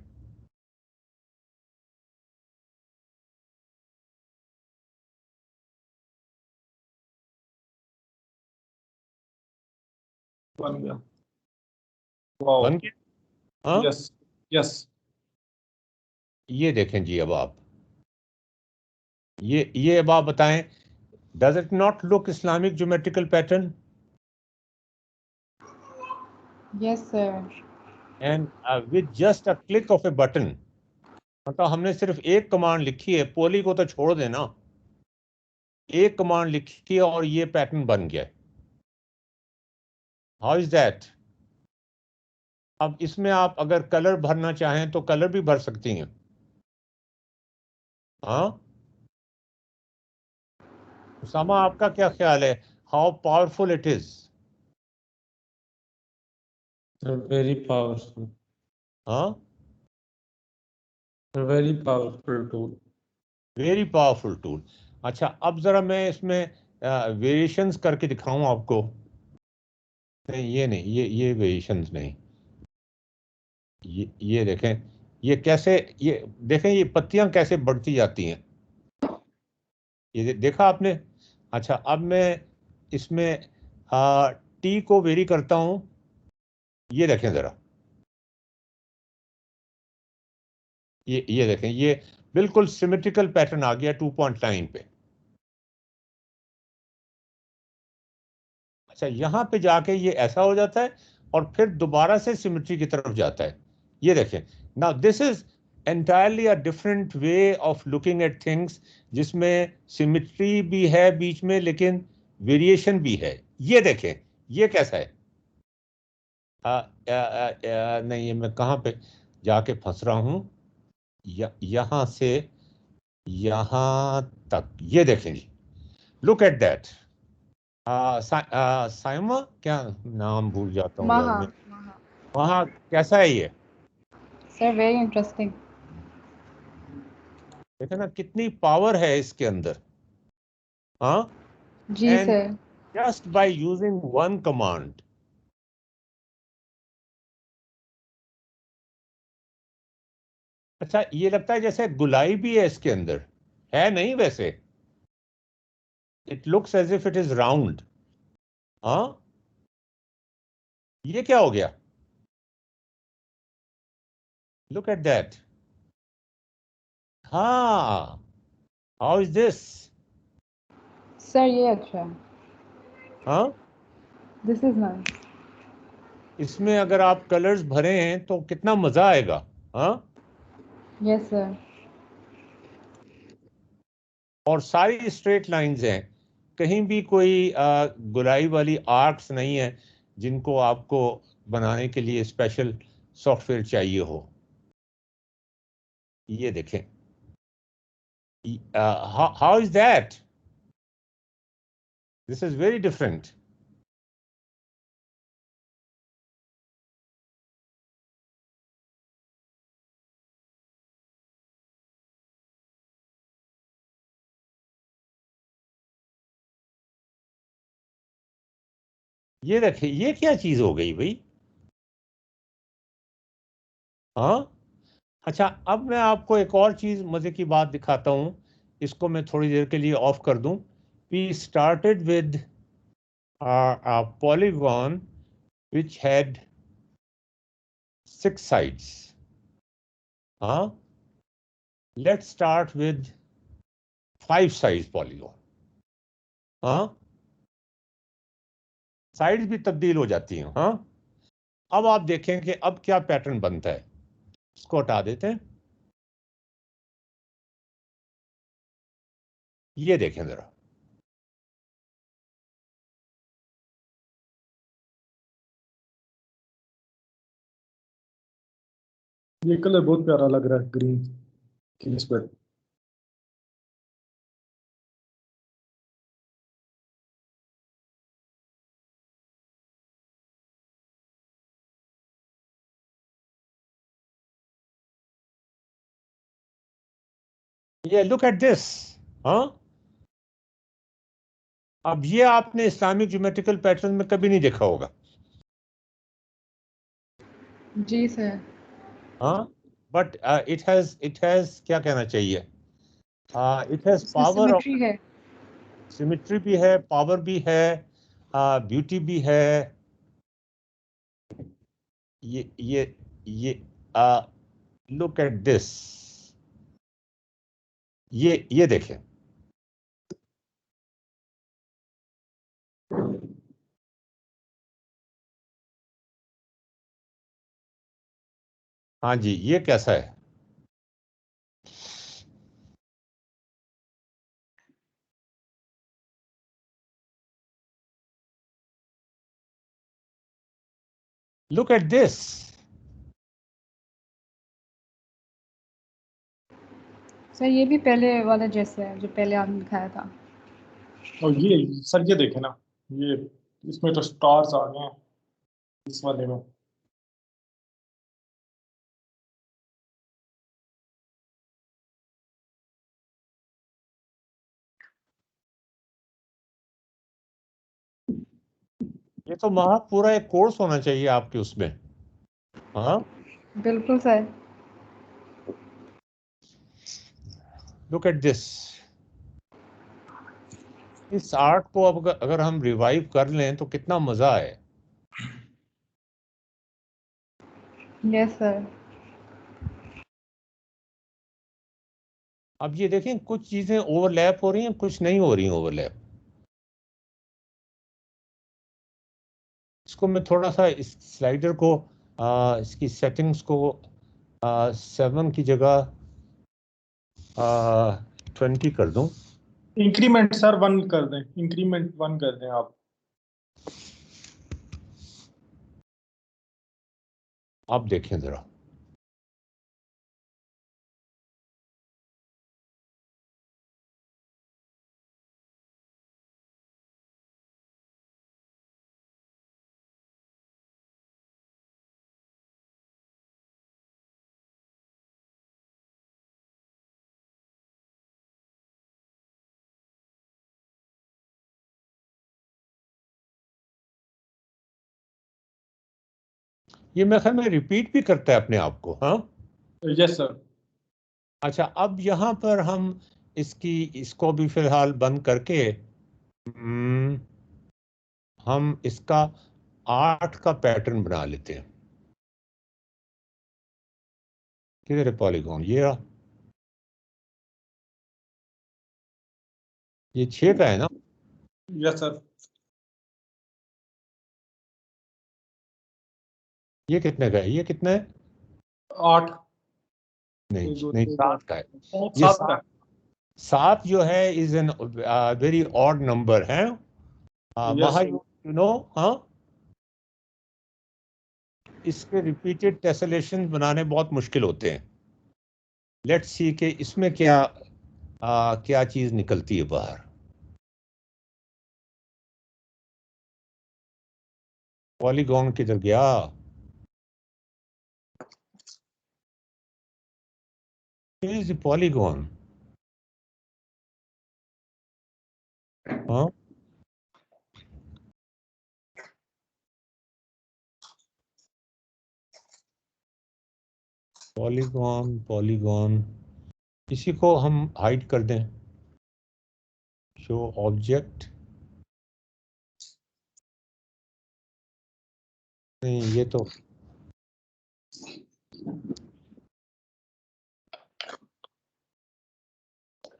बन गया। वाओ। बन गया। हाँ, यस यस। ये देखें जी। अब आप ये अब आप बताएं, does it not look Islamic geometrical pattern? Yes sir. And with just a click of A button, मतलब हमने सिर्फ एक कमांड लिखी है, पोली को तो छोड़ देना, एक कमांड लिखी है और ये पैटर्न बन गया। How is that? अब इसमें आप अगर कलर भरना चाहें तो कलर भी भर सकती हैं। हाँ, उसामा आपका क्या ख्याल है, how powerful it is? Very powerful. हाँ, very powerful tool. Very powerful tool. अच्छा अब जरा मैं इसमें वेरिएशंस करके दिखाऊं आपको। नहीं ये नहीं, ये वेरिएशंस नहीं। ये देखें, ये कैसे, ये देखें ये पत्तियां कैसे बढ़ती जाती हैं, ये देखा आपने। अच्छा अब मैं इसमें टी को वेरी करता हूं, ये देखें जरा, ये देखें, ये बिल्कुल सिमेट्रिकल पैटर्न आ गया 2.9 पे। अच्छा यहां पे जाके ये ऐसा हो जाता है और फिर दोबारा से सिमेट्री की तरफ जाता है, ये देखें। Now this is entirely a different way of looking at things, जिसमें सिमेट्री भी है बीच में लेकिन वेरिएशन भी है। ये देखें ये कैसा है। नहीं ये मैं कहाँ पे जाके फंस रहा हूं, यहां से यहां तक, ये देखें जी, लुक एट दैट। साइमा, क्या नाम भूल जाता हूँ यार महा मैं। महा वहाँ कैसा है ये, सर वेरी इंटरेस्टिंग। देखे ना कितनी पावर है इसके अंदर। हाँ, जी and sir. Just by using one command. अच्छा ये लगता है जैसे गुलाई भी है इसके अंदर, है नहीं वैसे, it looks as if it is round. हाँ, ये क्या हो गया, लुक एट दैट। हाँ, हाउ इज दिस। सर ये अच्छा है, हाँ, दिस इज नाइस। इसमें अगर आप कलर्स भरे हैं तो कितना मजा आएगा। हाँ, यस सर। और सारी स्ट्रेट लाइंस हैं, कहीं भी कोई गुलाई वाली आर्क्स नहीं है जिनको आपको बनाने के लिए स्पेशल सॉफ्टवेयर चाहिए हो। ये देखें, how is that, this is very different. ये देखें ये क्या चीज हो गई भाई। हाँ, अच्छा अब मैं आपको एक और चीज मजे की बात दिखाता हूं, इसको मैं थोड़ी देर के लिए ऑफ कर दूं। We started with a polygon which had 6 sides. Huh? Let's start with 5 sides polygon. हाँ, साइड्स भी तब्दील हो जाती हैं। हाँ, अब आप देखें कि अब क्या पैटर्न बनता है, इसको हटा देते हैं। ये देखें जरा, ये कलर बहुत प्यारा लग रहा है ग्रीन की निस्बत। ये लुक एट दिस। हाँ, अब ये आपने इस्लामिक ज्योमेट्रिकल पैटर्न में कभी नहीं देखा होगा। जी सर। हाँ, बट इट हैज क्या कहना चाहिए, इट हैज इसमें पावर ऑफ, सिमेट्री है। सिमेट्री भी है, पावर भी है, ब्यूटी भी है। ये लुक एट दिस, ये देखें। हाँ जी, ये कैसा है। Look at this. सर ये भी पहले वाला जैसे है जो पहले आपने दिखाया था। और ये सर ये देखे ना, ये इसमें तो स्टार्स आ गए हैं इस वाले में। ये तो महा पूरा एक कोर्स होना चाहिए आपके उसमें। हाँ, बिल्कुल सर। Look at this. इस आर्ट को अब अगर हम रिवाइव कर लें तो कितना मजा है। Yes sir. अब ये देखें, कुछ चीजें ओवरलैप हो रही हैं, कुछ नहीं हो रही ओवरलैप। इसको मैं थोड़ा सा इस स्लाइडर को इसकी सेटिंग्स को 7 की जगह 20 कर दूं। इंक्रीमेंट सर 1 कर दें, इंक्रीमेंट 1 कर दें आप। आप देखें जरा, ये मैं ख्याल में रिपीट भी करता है अपने आप को। हाँ, यस सर। अच्छा, अब यहाँ पर हम इसको भी फिलहाल बंद करके हम इसका 8 का पैटर्न बना लेते हैं। किधर है पॉलीगॉन? ये रहा। ये 6 का है ना? Yes sir. ये कितने का है? ये कितना है? 8। नहीं 1 2 नहीं, 3 7 का है। 4 ये 7 का। 7 जो है is an very odd number है। यस महा, यू नो, हाँ, इसके रिपीटेड टेसलेशन बनाने बहुत मुश्किल होते हैं। लेट्स सी कि इसमें क्या चीज निकलती है बाहर। पॉलीगॉन किधर गया? Is polygon? हाँ, पॉलीगॉन पॉलीगॉन, इसी को हम हाइड कर दें। शो ऑब्जेक्ट, नहीं ये तो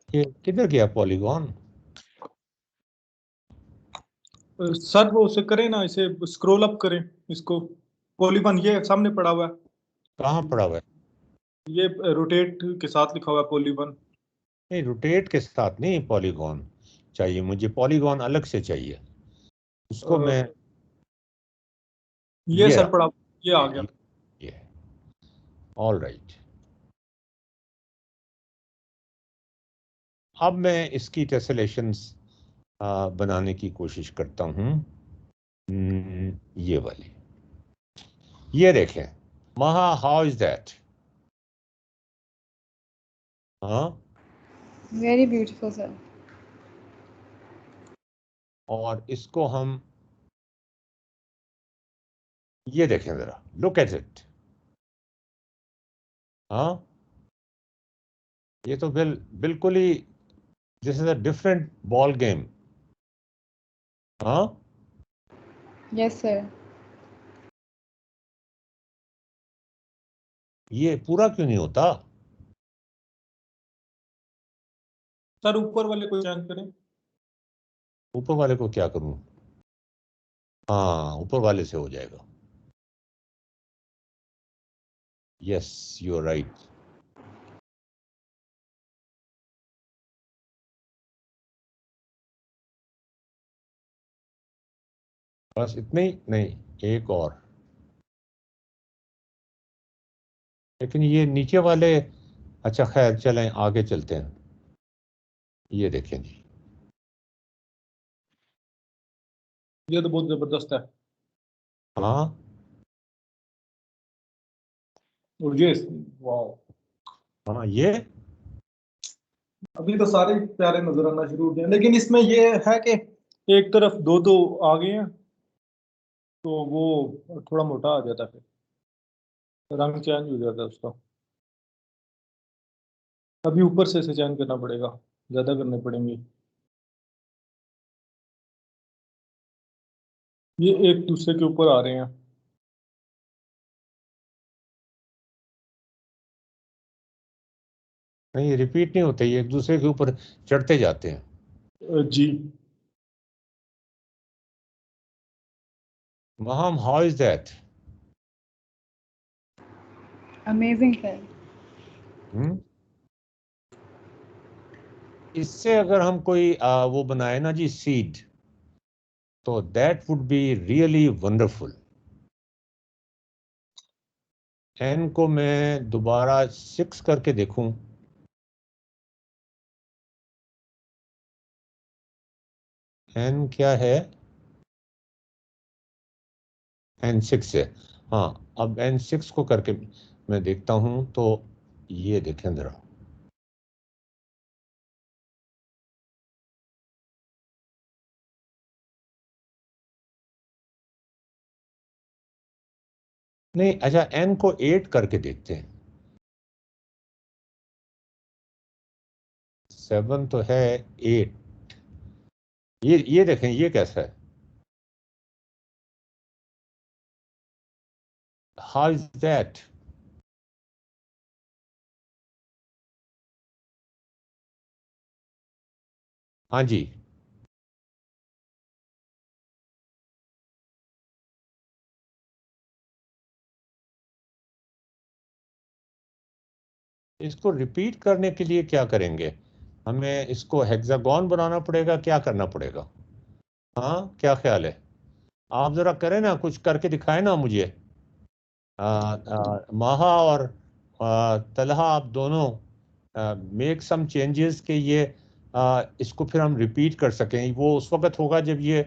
ये किधर गया पॉलीगॉन? सर वो उसे करें ना, इसे स्क्रॉल अप करें इसको। पॉलीगॉन ये सामने पड़ा हुआ है। कहाँ पड़ा हुआ है? ये रोटेट के साथ लिखा हुआ है पॉलीगॉन। नहीं, रोटेट के साथ नहीं, पॉलीगॉन चाहिए मुझे। पॉलीगॉन अलग से चाहिए। उसको मैं, ये ये सर रहा, पड़ा, ये आ गया। ये ऑल राइट। अब मैं इसकी टेसलेशंस बनाने की कोशिश करता हूँ। ये वाली, ये देखें। महा, हाउ इज दैट? हाँ, वेरी ब्यूटीफुल सर। और इसको हम, ये देखें जरा, लुक एट इट। हाँ, ये तो बिल्कुल ही, this is a different ball game. हाँ, यस सर। ये पूरा क्यों नहीं होता? सर ऊपर वाले को चेंज करें। ऊपर वाले को क्या करूं? हाँ, ऊपर वाले से हो जाएगा। Yes, you are right. बस इतने ही नहीं, एक और। लेकिन ये नीचे वाले, अच्छा खैर चलें आगे चलते हैं। ये देखें जी। ये तो बहुत जबरदस्त है। हाँ, और ये, वाह। हाँ, ये अभी तो सारे प्यारे नजर आना शुरू हो गए, लेकिन इसमें ये है कि एक तरफ दो दो आ गए हैं, तो वो थोड़ा मोटा आ जाता है, फिर रंग चेंज हो जाता है उसका। अभी ऊपर से चयन करना पड़ेगा, ज्यादा करने पड़ेंगे। ये एक दूसरे के ऊपर आ रहे हैं। नहीं, रिपीट नहीं होते, ये एक दूसरे के ऊपर चढ़ते जाते हैं। जी। महाम, how is that? Amazing sir. इससे अगर हम कोई वो बनाए ना जी, सीड, तो that would be really wonderful. एन को मैं दोबारा 6 करके देखूं। एन क्या है? N6 है। हाँ, अब N6 को करके मैं देखता हूं, तो ये देखें जरा। नहीं, अच्छा, N को 8 करके देखते हैं। 7 तो है, 8। ये देखें, ये कैसा है? How is that? हाँ जी। इसको रिपीट करने के लिए क्या करेंगे? हमें इसको हेक्सागोन बनाना पड़ेगा, क्या करना पड़ेगा? हाँ, क्या ख्याल है? आप जरा करें ना, कुछ करके दिखाएं ना मुझे। माहा और तलहा, आप दोनों मेक सम चेंजेस के ये इसको फिर हम रिपीट कर सकें। वो उस वक्त होगा जब ये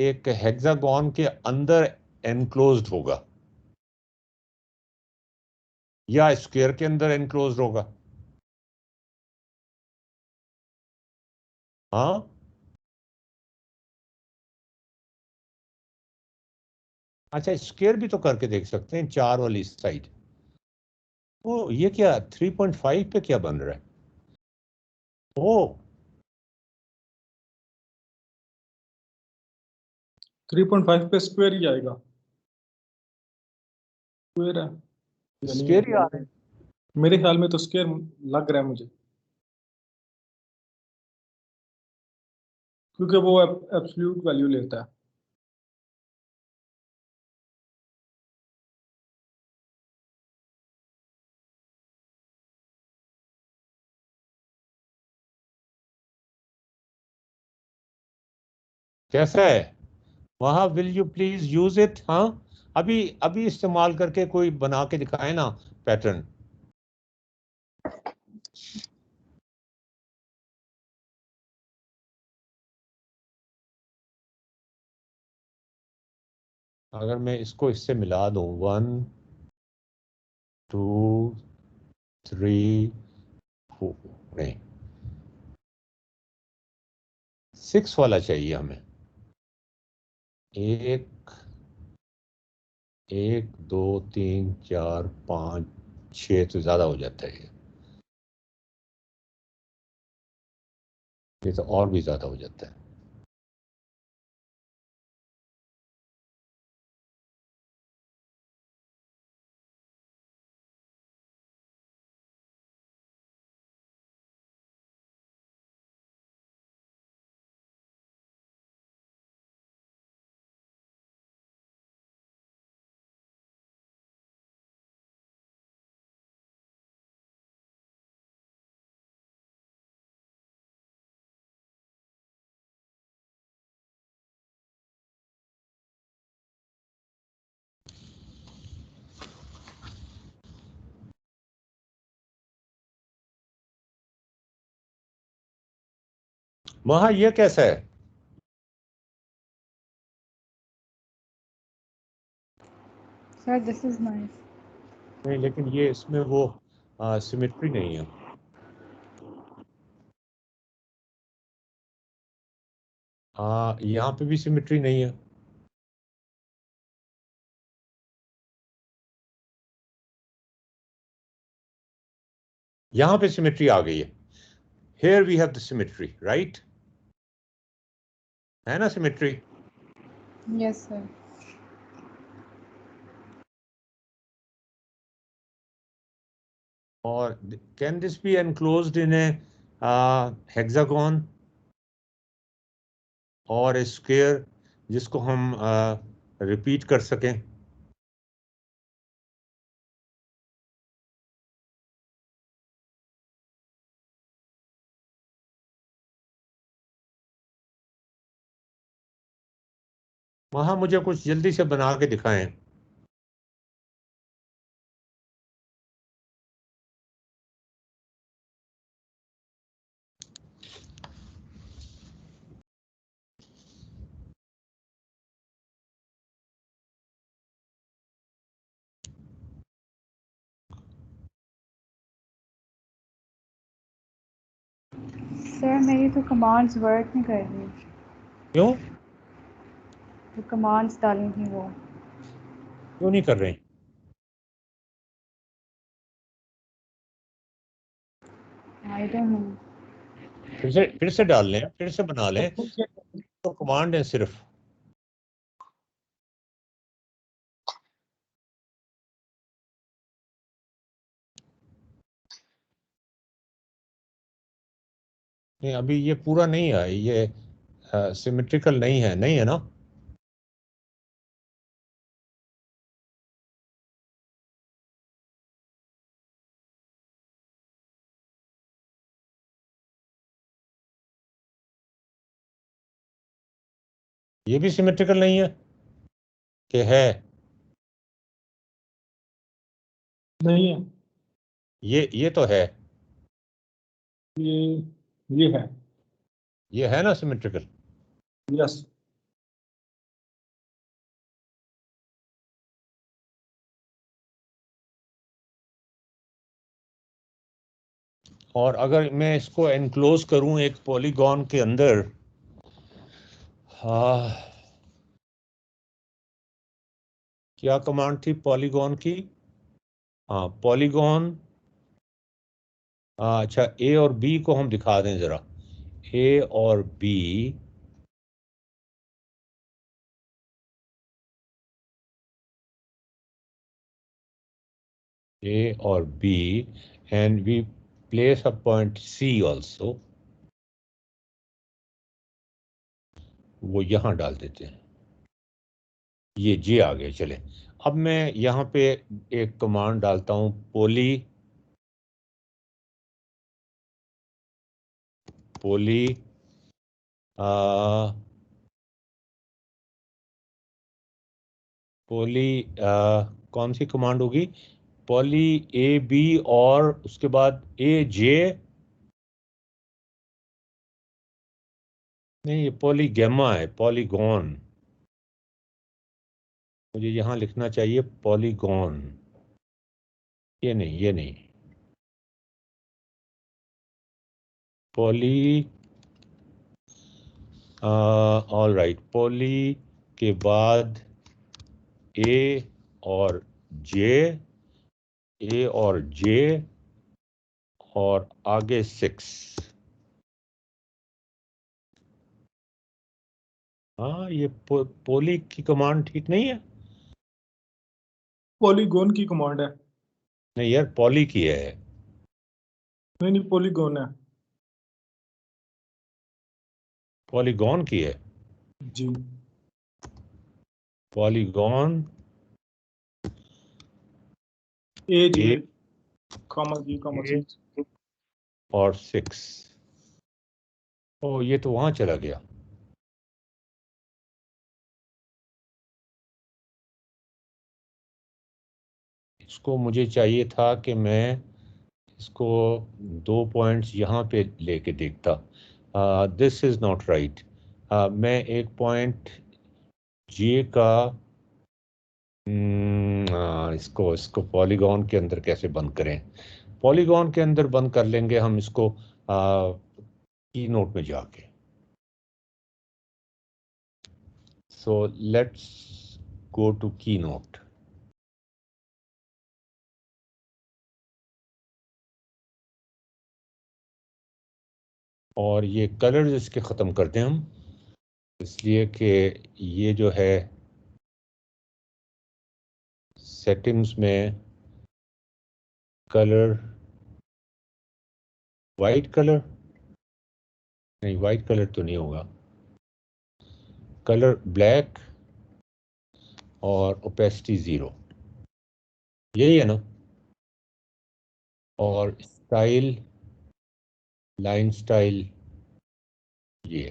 एक हेक्सागोन के अंदर एनक्लोज्ड होगा, या स्क्वायर के अंदर एनक्लोज्ड होगा। हाँ, अच्छा, स्क्वायर भी तो करके देख सकते हैं, 4 वाली साइड। ओ, ये क्या 3.5 पे क्या बन रहा है? ओ, 3.5 पे स्क्वायर ही आएगा। स्क्वायर है या नहीं स्क्वायर ही है? आ रहे हैं। मेरे ख्याल में तो स्क्वायर लग रहा है मुझे, क्योंकि वो एब्सोल्यूट वैल्यू लेता है। कैसा है? वहाँ will you please use it? हाँ, अभी अभी इस्तेमाल करके कोई बना के दिखाए ना पैटर्न। अगर मैं इसको इससे मिला दूं, 1 2 3 4, नहीं, 6 वाला चाहिए हमें। एक, 1 2 3 4 5 6 तो ज्यादा हो जाता है ये तो और भी ज्यादा हो जाता है। वहाँ ये कैसा है? Sir this is nice. नहीं, लेकिन ये इसमें वो सिमेट्री नहीं है। यहाँ पे भी सिमेट्री नहीं है। यहां पे सिमेट्री आ गई है. Here we have the symmetry, right? है ना symmetry? Yes, sir. Or can this be enclosed in a hexagon or a square जिसको हम repeat कर सकें? वहां मुझे कुछ जल्दी से बना के दिखाएं. सर मेरी तो कमांड्स वर्क नहीं कर रही. क्यों? जो कमांड्स डाली थी वो. क्यों नहीं कर रहे? I don't know. फिर से डाल लें, फिर से बना लें. तो कमांड है सिर्फ. नहीं, अभी ये पूरा नहीं है, ये सिमेट्रिकल नहीं है, नहीं है ना? ये भी सिमेट्रिकल नहीं है कि है? नहीं है, ये तो है. ये है. ये है ना सिमेट्रिकल? यस. और अगर मैं इसको एनक्लोज करूं एक पॉलीगॉन के अंदर, क्या कमांड थी पॉलीगॉन की? हाँ, पॉलीगॉन. अच्छा, ए और बी को हम दिखा दें जरा. ए और B. A or B, and we place a point C also. वो यहां डाल देते हैं. ये जे आ गए. चले, अब मैं यहां पे एक कमांड डालता हूं, पोली आ, पोली कौन सी कमांड होगी? पॉली ए बी और उसके बाद ए जे. नहीं, ये पॉलीगैमा है, पॉलीगॉन. मुझे यहां लिखना चाहिए पॉलीगॉन. ये नहीं, ये नहीं. पॉली ऑल राइट, पॉली के बाद ए और जे, ए और जे, और आगे 6. हाँ, ये पोली की कमांड ठीक नहीं है? पॉलीगॉन की कमांड है. नहीं यार, पॉली की है. नहीं नहीं, पॉलीगॉन है. पॉलीगॉन की है. जी. पॉलीगॉन ए जे ए कॉमा जी कॉमा 6. और 6. ओ, ये तो वहां चला गया. इसको मुझे चाहिए था कि मैं इसको 2 पॉइंट्स यहाँ पे लेके देखता. This is not right. मैं एक पॉइंट जे का, इसको इसको पॉलीगॉन के अंदर कैसे बंद करें? पॉलीगॉन के अंदर बंद कर लेंगे हम इसको की नोट में जाके. सो लेट्स गो टू की नोट. और ये कलर्स इसके ख़त्म कर दें हम, इसलिए कि ये जो है सेटिंग्स में कलर, वाइट कलर नहीं, वाइट कलर तो नहीं होगा, कलर ब्लैक और ओपेसिटी 0, यही है ना। और स्टाइल, लाइन स्टाइल, ये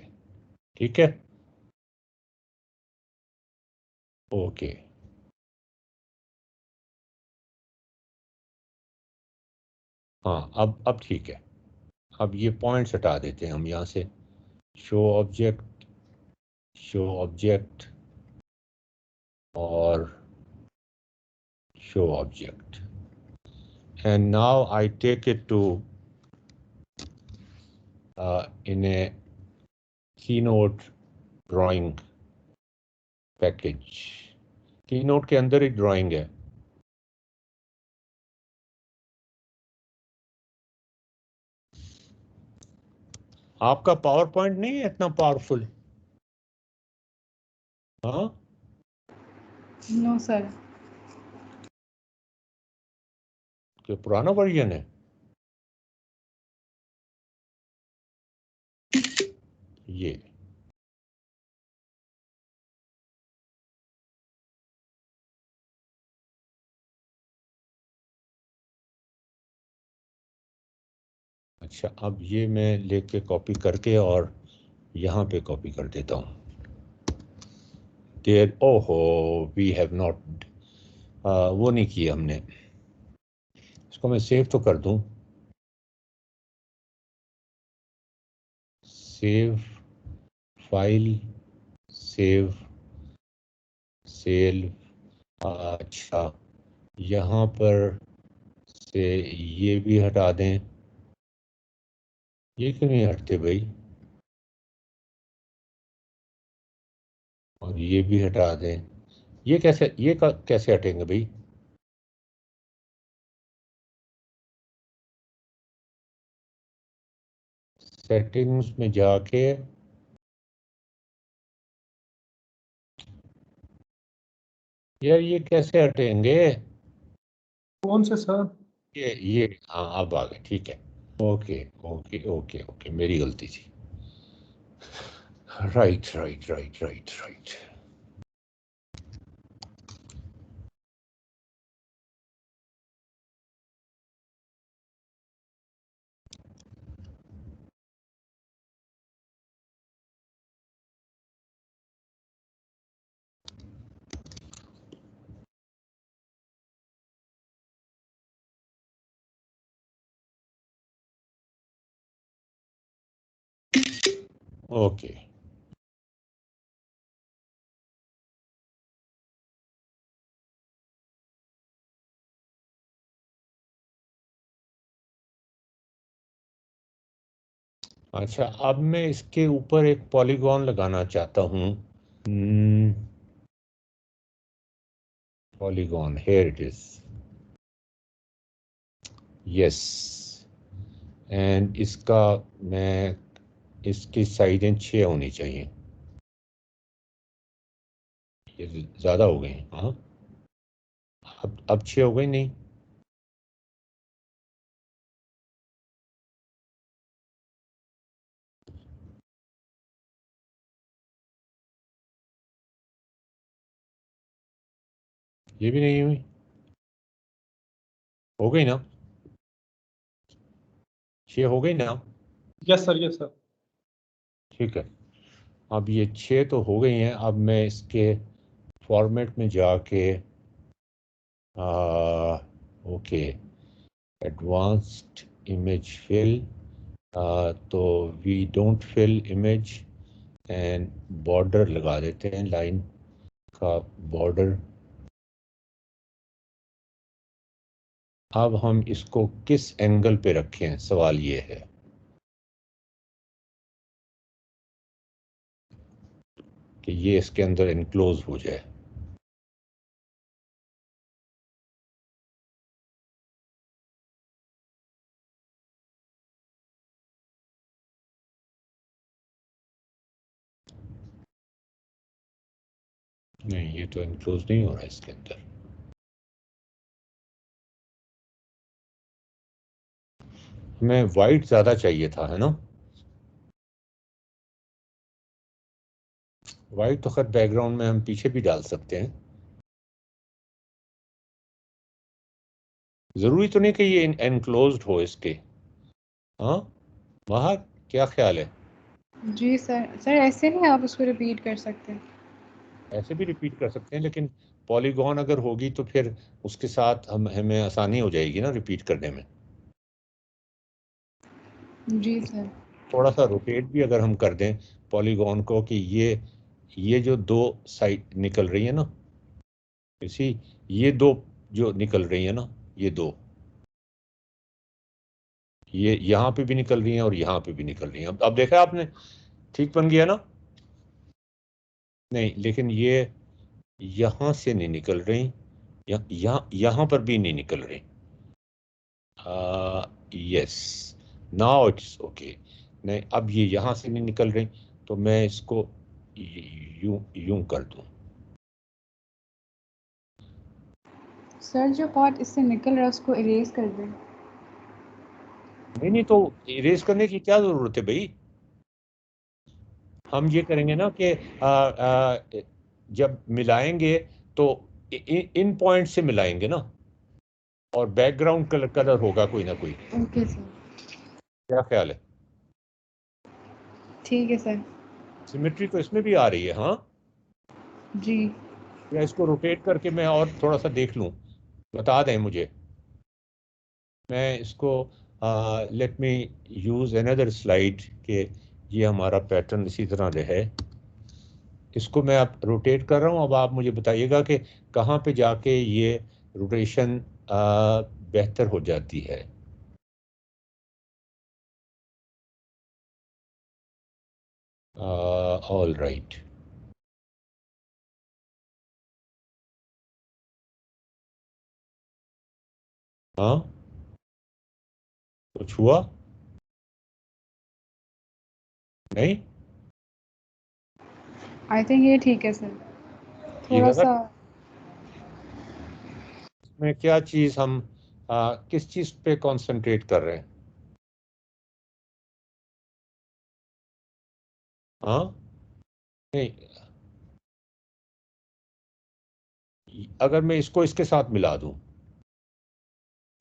ठीक है। ओके, हाँ अब ठीक है। अब ये पॉइंट्स हटा देते हैं हम यहाँ से, शो ऑब्जेक्ट, शो ऑब्जेक्ट और show object, and now I take it to in a Keynote drawing package. Keynote के अंदर एक ड्राइंग है, आपका पावर पॉइंट नहीं है इतना पावरफुल? हाँ, नो सर। जो पुराना वर्जन है ये। अच्छा, अब ये मैं लेके कॉपी करके और यहाँ पे कॉपी कर देता हूँ। देयर, ओहो, वी हैव नॉट, वो नहीं किया हमने। इसको मैं सेव तो कर दूं, सेव फाइल, सेव सेल। अच्छा, यहाँ पर से ये भी हटा दें, ये क्यों नहीं हटते भाई? और ये भी हटा दें, ये कैसे, कैसे हटेंगे भाई? सेटिंग्स में जाके, यार ये कैसे हटेंगे? कौन से सर? ये हाँ, अब आ गए, ठीक है। ओके ओके ओके ओके, मेरी गलती थी। Right right right right right. Okay, अच्छा अब मैं इसके ऊपर एक पॉलीगॉन लगाना चाहता हूँ। Polygon, here it is, yes. And इसका, मैं, इसकी साइजें 6 होनी चाहिए, ये ज़्यादा हो गई, हाँ। अब 6 हो गई नहीं? ये भी नहीं हुई, हो गई ना? 6 हो गई ना? Yes sir, yes sir. ठीक है, अब ये 6 तो हो गई हैं। अब मैं इसके फॉर्मेट में जाके, ओके, एडवांस्ड इमेज फिल, तो we don't fill image, and border लगा देते हैं, लाइन का बॉर्डर। अब हम इसको किस एंगल पे रखें, सवाल ये है कि ये इसके अंदर इनक्लोज हो जाए। नहीं, ये तो इनक्लोज नहीं हो रहा है इसके अंदर। हमें वाइट ज्यादा चाहिए था, है ना? वाइट तो खैर बैकग्राउंड में हम पीछे भी डाल सकते हैं। जरूरी तो नहीं कि ये एनक्लोज्ड हो इसके। हाँ, वहाँ क्या ख्याल है? जी सर, सर ऐसे नहीं आप उसको रिपीट कर सकते। ऐसे भी रिपीट कर सकते हैं, लेकिन पॉलीगॉन अगर होगी तो फिर उसके साथ हमें आसानी हो जाएगी ना रिपीट करने में। जी सर। थोड़ा सा रोटेट भी अगर हम कर दें पॉलीगॉन को, कि ये जो दो साइड निकल रही है ना, इसी ये दो जो निकल रही है ना, ये दो, ये यहाँ पे भी निकल रही हैं और यहाँ पे भी निकल रही हैं। अब देखा आपने, ठीक बन गया ना? नहीं, लेकिन ये यहाँ से नहीं निकल रही, यहाँ पर भी नहीं निकल रही। Yes, now it's okay. नहीं, अब ये यहाँ से नहीं निकल रही, तो मैं इसको यूं यूं कर दूं। सर जो पार्ट इससे निकल रहा है उसको इरेज कर दें। नहीं नहीं, तो इरेज करने की क्या जरूरत है भाई? हम ये करेंगे ना कि जब मिलाएंगे तो इन पॉइंट से मिलाएंगे ना, और बैकग्राउंड कलर कलर होगा कोई ना कोई। Okay sir. क्या ख्याल है? ठीक है सर। सिमेट्री तो इसमें भी आ रही है, हाँ। जी। या इसको रोटेट करके मैं और थोड़ा सा देख लूं, बता दें मुझे। मैं इसको let me use another slide के, ये हमारा पैटर्न इसी तरह रहे। इसको मैं अब रोटेट कर रहा हूँ। अब आप मुझे बताइएगा कि कहाँ पे जाके ये रोटेशन बेहतर हो जाती है। All right. हाँ, कुछ हुआ? नहीं, आई थिंक ये ठीक है सर। ये थोड़ा लगा सा। में क्या चीज़ हम किस चीज़ पे कंसंट्रेट कर रहे हैं? हाँ, नहीं, अगर मैं इसको इसके साथ मिला दूं,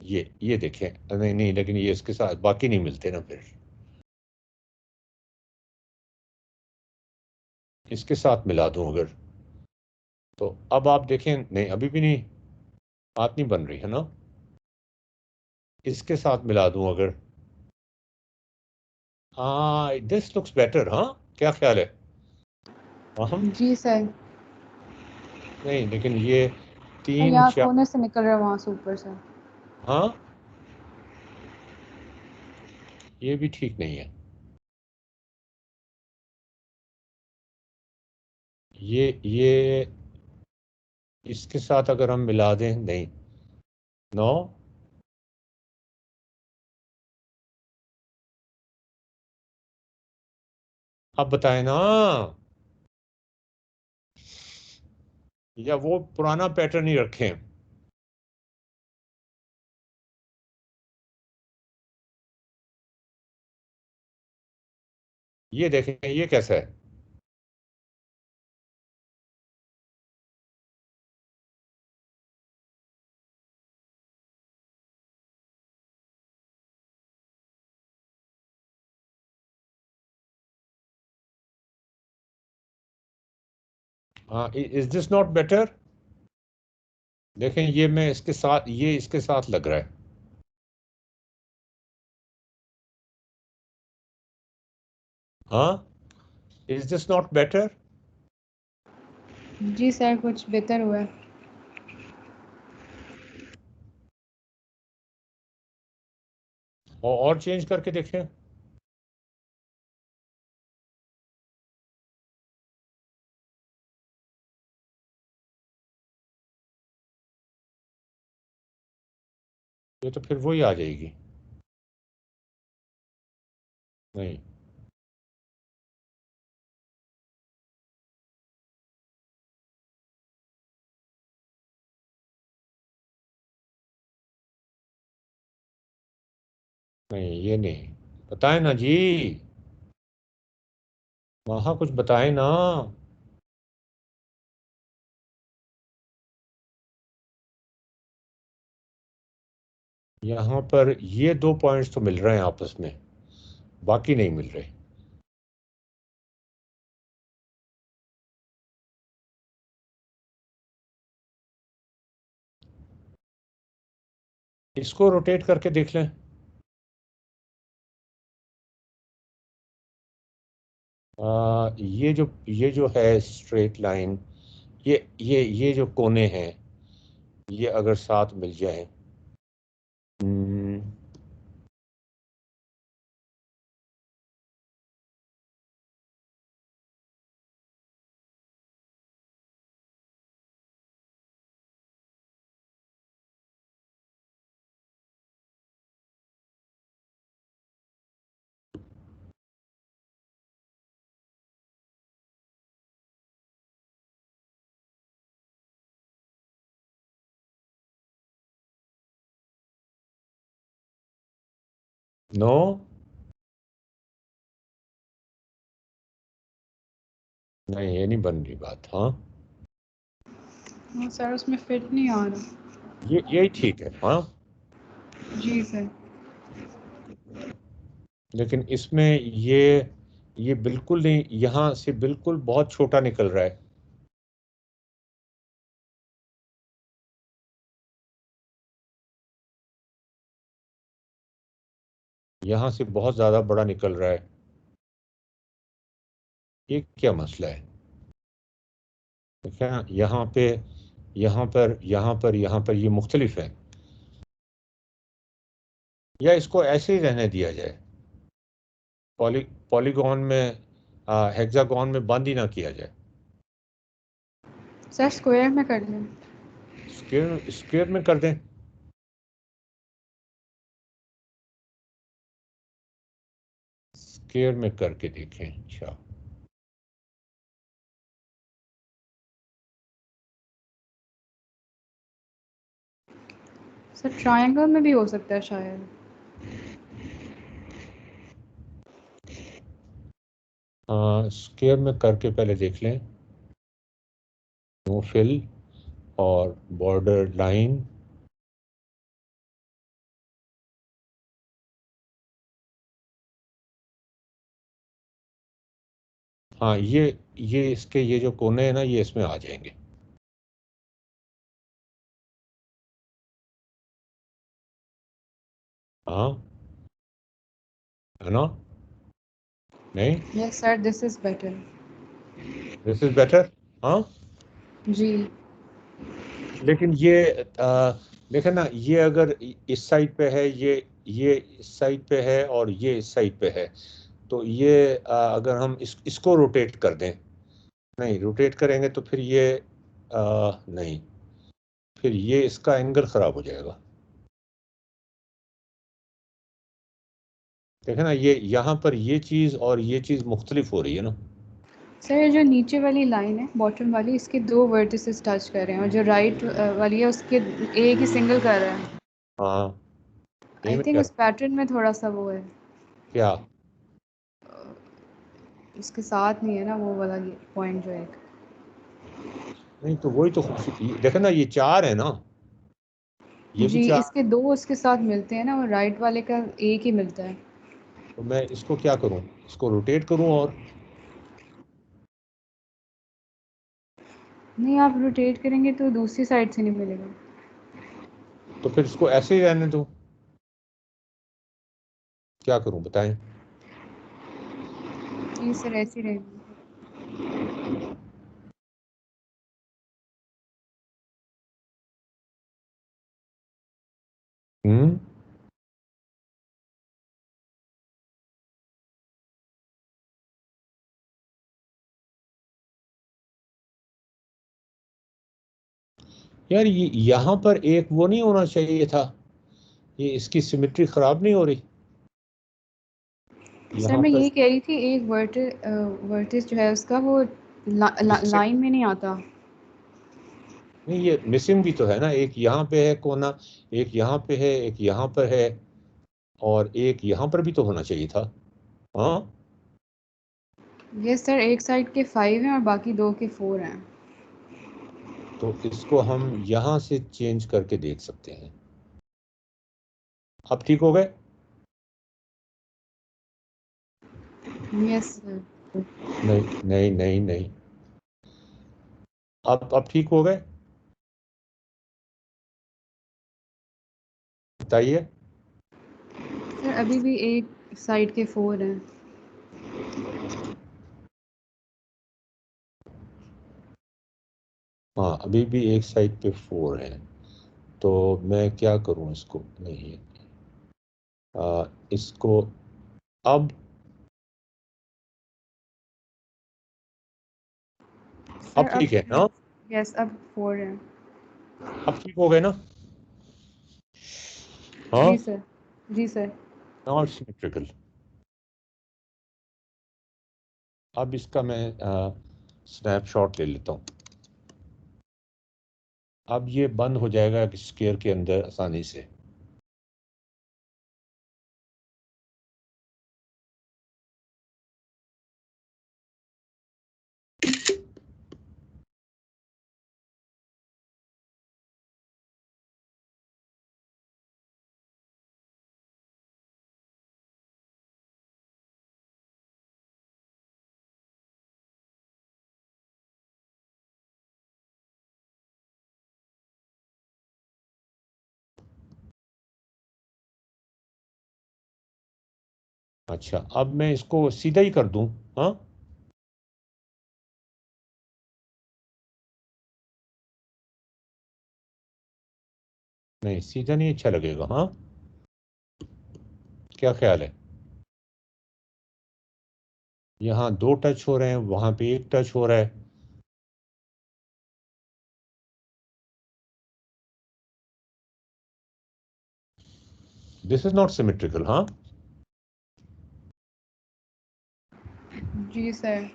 ये देखें, नहीं नहीं, लेकिन ये इसके साथ बाकी नहीं मिलते ना फिर। इसके साथ मिला दूं अगर, तो अब आप देखें, नहीं अभी भी नहीं, बात नहीं बन रही है ना। इसके साथ मिला दूं अगर, हाँ, दिस लुक्स बेटर। हाँ, क्या ख्याल है? हम, जी सर। नहीं, लेकिन ये और तीन यहाँ चार, कोने से निकल रहा है वहाँ से ऊपर से। हाँ, ये भी ठीक नहीं है। ये इसके साथ अगर हम मिला दें, नहीं, नो, अब बताएं ना, या वो पुराना पैटर्न ही रखें? ये देखें, ये कैसा है? हाँ, इज दिस नॉट बेटर? देखें, ये मैं इसके साथ, ये इसके साथ लग रहा है। हाँ, इज दिस नॉट बेटर? जी सर, कुछ बेहतर हुआ है। और चेंज करके देखें। ये तो फिर वही आ जाएगी। नहीं, नहीं ये नहीं, बताए ना जी, वहां कुछ बताए ना। यहाँ पर ये 2 पॉइंट्स तो मिल रहे हैं आपस में, बाकी नहीं मिल रहे। इसको रोटेट करके देख लें। ये जो है स्ट्रेट लाइन, ये जो कोने हैं, ये अगर साथ मिल जाए, हम्म, नो, नहीं ये नहीं बन रही बात। हाँ वो सर उसमें फिट नहीं आ रहा। ये यही ठीक है। हाँ जी सर। लेकिन इसमें ये बिल्कुल नहीं, यहाँ से बिल्कुल बहुत छोटा निकल रहा है। यहाँ से बहुत ज्यादा बड़ा निकल रहा है। ये क्या मसला है? क्या यहाँ पर ये मुख्तलिफ है, या इसको ऐसे ही रहने दिया जाए, पॉली पॉलीगॉन में, हेक्सागोन में बंद ही ना किया जाए। सर स्क्वायर में कर लें। स्क्वायर स्क्वायर में कर दें। स्क्वायर में करके देखें। अच्छा सर ट्रायंगल में भी हो सकता है शायद। स्क्वायर में करके पहले देख लें। नो फिल और बॉर्डर लाइन, हाँ ये इसके ये जो कोने हैं ना, ये इसमें आ जाएंगे। हाँ है ना? नहीं, yes sir this is better. This is better. हाँ जी। लेकिन देखे ना, ये अगर इस साइड पे है, ये इस साइड पे है और ये इस साइड पे है, तो ये अगर हम इसको रोटेट कर दें, नहीं रोटेट करेंगे तो फिर ये नहीं, फिर ये इसका एंगल खराब हो जाएगा। देखे ना, ये यहाँ पर ये चीज़ और ये चीज़ मुख्तलिफ हो रही है ना। सर ये जो नीचे वाली लाइन है बॉटम वाली, इसके 2 वर्टिसेस टच कर रहे हैं और जो राइट वाली है उसके एक ही सिंगल कर रहा है। हाँ यही आई मैं थिंक कह उस रहा हूँ। पैटर्न में थोड़ा सा वो है, क्या? उसके साथ नहीं है ना वो वाला पॉइंट जो एक। नहीं तो वही तो खूबसूरती, देखे ना, ये 4 है ना, ये भी जी 4। इसके 2 उसके साथ मिलते हैं ना और राइट वाले का एक ही मिलता है। तो मैं इसको क्या करूँ, इसको रोटेट करूँ और नहीं आप रोटेट करेंगे तो दूसरी साइड से नहीं मिलेगा। तो फिर इसको ऐसे ही रहने दूँ? क्या करूँ बताएं? जी सर ऐसी रहेगी। हम्म यार, ये यहाँ पर एक वो नहीं होना चाहिए था, ये इसकी सिमेट्री खराब नहीं हो रही सर यहाँ मैं पर? यही कह रही थी एक वर्टिस जो है उसका वो मिसिंग, लाइन में नहीं आता। नहीं ये मिसिंग भी तो है ना, एक यहाँ पे है कोना, एक यहाँ पे है, एक यहाँ पर है। और एक यहाँ पर भी तो होना चाहिए था। हाँ, यस सर, एक साइड के 5 हैं और बाकी 2 के 4 हैं। तो इसको हम यहाँ से चेंज करके देख सकते हैं। अब ठीक हो गए? Yes sir. नहीं नहीं नहीं नहीं, अब ठीक हो गए? बताइए। सर अभी भी एक साइड के 4 हैं। हाँ, अभी भी एक साइड पे 4 है, तो मैं क्या करूं इसको? नहीं, इसको अब सर ठीक है ना? यस अब 4 हैं। अब ठीक हो गए ना? हाँ, जी सर। जी सर। Not symmetrical. अब इसका मैं स्नैपशॉट ले लेता हूँ। अब ये बंद हो जाएगा स्क्वायर के अंदर आसानी से। अच्छा, अब मैं इसको सीधा ही कर दूं? हाँ, नहीं, सीधा नहीं अच्छा लगेगा। हाँ, क्या ख्याल है? यहाँ 2 टच हो रहे हैं, वहां पे 1 टच हो रहा है। This is not symmetrical. हाँ, जी सर।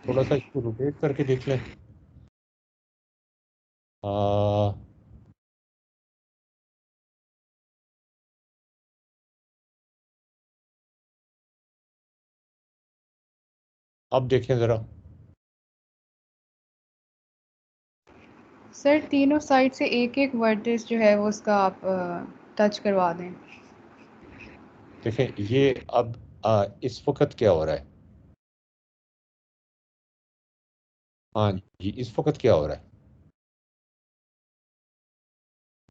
थोड़ा सा इसको रोटेट करके देख लें। आ, अब देखें जरा। सर तीनों साइड से एक एक वर्टेक्स जो है वो उसका आप टच करवा दें। देखें ये अब इस वक्त क्या हो रहा है? हाँ जी, इस वक्त क्या हो रहा है?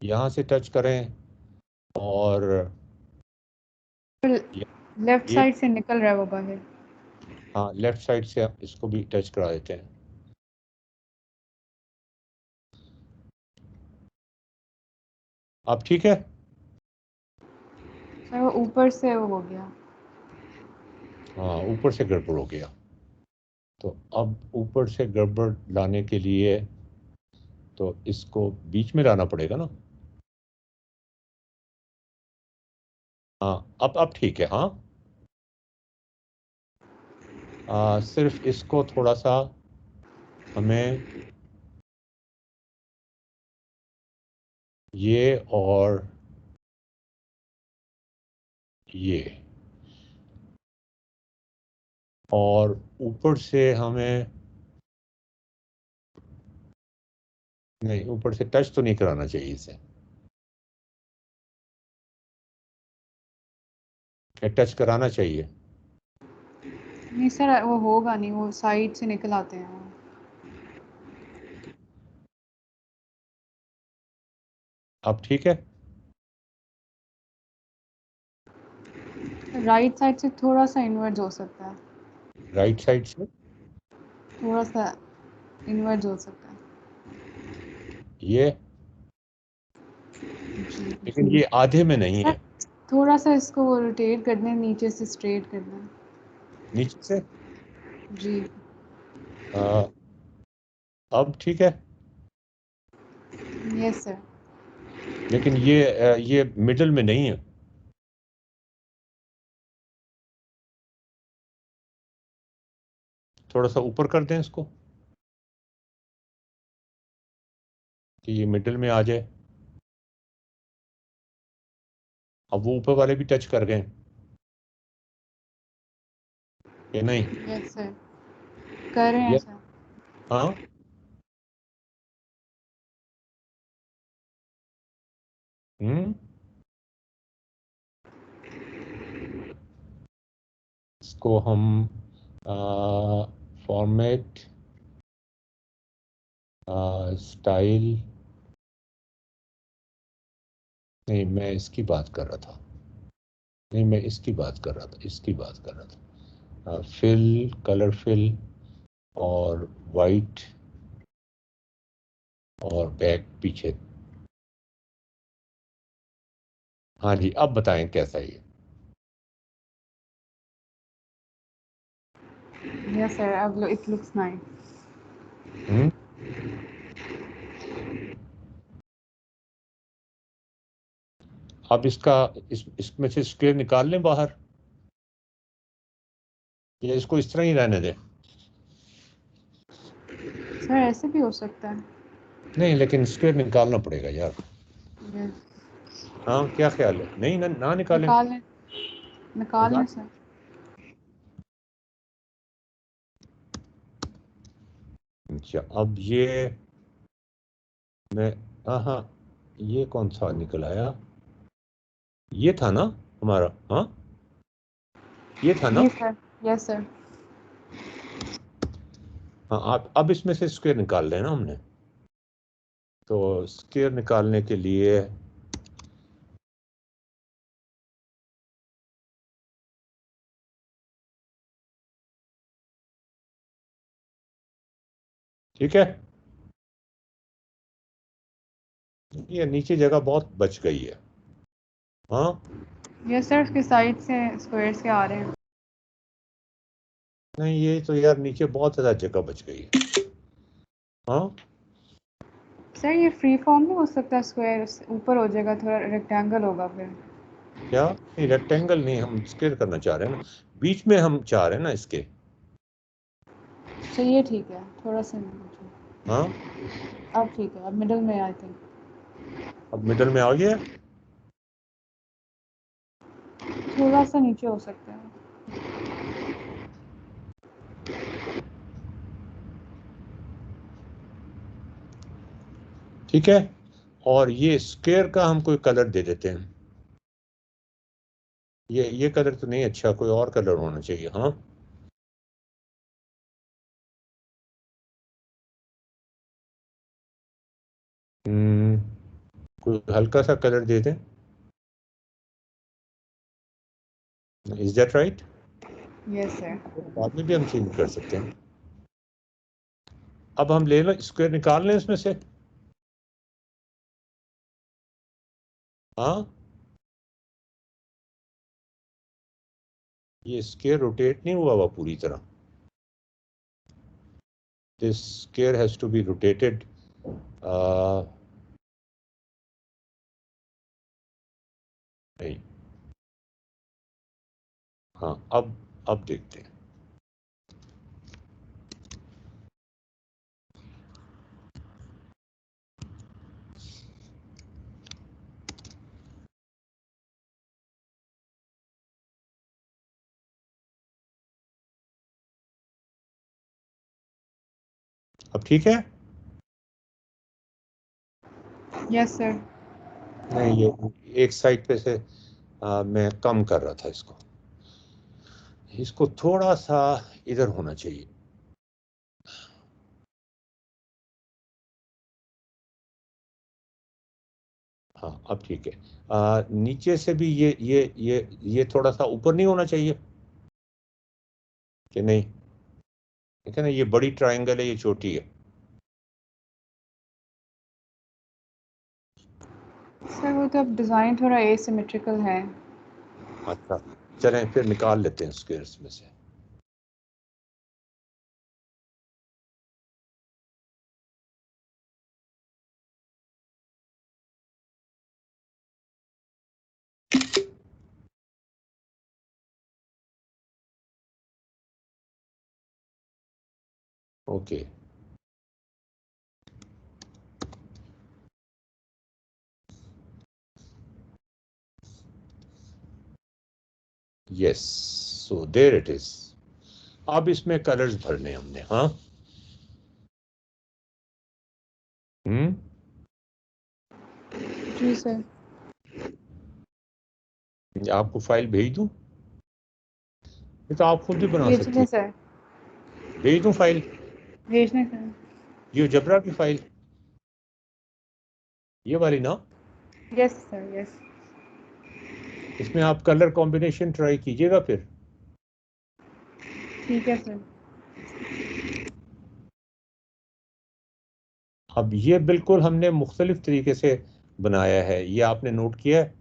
यहाँ से टच करें और ये, लेफ्ट ये साइड से निकल रहा है वो बाहर। हाँ, लेफ्ट साइड से आप इसको भी टच करा देते हैं। अब ठीक है? सर वो ऊपर से वो हो गया। हाँ, ऊपर से गड़बड़ हो गया। तो अब ऊपर से गड़बड़ लाने के लिए तो इसको बीच में लाना पड़ेगा ना। हाँ, अब ठीक है। हाँ, सिर्फ इसको थोड़ा सा हमें ये और ये और ऊपर से हमें, नहीं, ऊपर से टच तो नहीं कराना चाहिए इसे। टच कराना चाहिए। नहीं सर वो होगा नहीं, वो साइड से निकल आते हैं। अब ठीक है? राइट साइड से थोड़ा सा इन्वर्ज हो सकता है। राइट साइड से थोड़ा सा इन्वर्ज हो सकता है। ये, जी। लेकिन ये आधे में नहीं सर है। थोड़ा सा इसको रोटेट करना है, नीचे से स्ट्रेट करना है। नीचे से जी। आ, अब ठीक है। Yes sir. लेकिन ये मिडल में नहीं है। थोड़ा सा ऊपर कर दें इसको कि ये मिडल में आ जाए। अब वो ऊपर वाले भी टच कर गए कि नहीं? यस सर, कर रहे हैं ये सर। हाँ, इसको हम फॉर्मेट स्टाइल, नहीं मैं इसकी बात कर रहा था, नहीं मैं इसकी बात कर रहा था, इसकी बात कर रहा था। फिल, कलर फिल और वाइट और बैक पीछे। हाँ जी, अब बताएं कैसा है ये? यस सर, अब इट लुक्स नाइस। हम्म अब इसमें से स्क्वायर निकाल लें बाहर, या इसको इस तरह ही रहने दें? सर ऐसे भी हो सकता है। नहीं, लेकिन स्क्वायर निकालना पड़ेगा यार। यस, हाँ, क्या ख्याल है? नहीं ना, ना निकालें? निकाल लें, निकाल निकाल। लें सर। अच्छा, अब ये मैं, हाँ हाँ, ये कौन सा निकल आया? ये था ना हमारा? हाँ, ये था ना? जी सर, यस सर। हाँ, आप अब इसमें से स्क्वायर निकाल लेना हमने। तो स्क्वायर निकालने के लिए ठीक है, ये नीचे जगह बहुत बच गई है। हाँ, यस सर, उसके साइड से स्क्वायर्स के आ रहे हैं। नहीं ये तो यार नीचे बहुत ज़्यादा जगह बच गई है। हाँ, सर ये फ्री फॉर्म नहीं हो सकता, स्क्वायर ऊपर हो जाएगा, थोड़ा रेक्टेंगल होगा फिर। क्या? नहीं, रेक्टेंगल नहीं, हम स्क्वायर करना चाह रहे हैं ना, बीच में हम चाह रहे हैं ना इसके। चलिए ठीक है, थोड़ा सा नीचे। हाँ, अब ठीक है, अब मिडल में आई थिंक। अब मिडल में आ गया। थोड़ा सा नीचे हो सकता है। ठीक है, और ये स्क्वायर का हम कोई कलर दे देते हैं। ये कलर तो नहीं अच्छा, कोई और कलर होना चाहिए। हाँ, हम्म, कोई हल्का सा कलर दे दें। Is that right? Yes sir. बाद में भी हम चेंज कर सकते हैं। अब हम ले लो, स्क्वायर निकाल लें इसमें से। हाँ, ये स्क्वायर रोटेट नहीं हुआ हुआ पूरी तरह। This square has to be rotated. नहीं, हाँ, अब देखते हैं। अब ठीक है? Yes sir. नहीं, ये एक साइड पे से मैं कम कर रहा था इसको, इसको थोड़ा सा इधर होना चाहिए। हाँ, अब ठीक है। नीचे से भी ये थोड़ा सा ऊपर नहीं होना चाहिए कि नहीं? ठीक है ना, ये बड़ी ट्रायंगल है, ये छोटी है। सर वो तो अब डिज़ाइन थोड़ा एसिमेट्रिकल है। अच्छा, चलें फिर निकाल लेते हैं स्क्वायर्स में से। Okay, yes, so there it is. अब इसमें कलर्स भरने हमने, हाँ। जी सर। आपको फाइल भेज दूं? ये तो आप खुद भी बना सकती भेजने हैं। सर, भेज दूं फाइल? भेजने सर। जियोजेब्रा की फाइल, ये वाली ना? Yes sir, yes. इसमें आप कलर कॉम्बिनेशन ट्राई कीजिएगा फिर। ठीक है सर। अब ये बिल्कुल हमने मुख्तलिफ तरीके से बनाया है, ये आपने नोट किया है।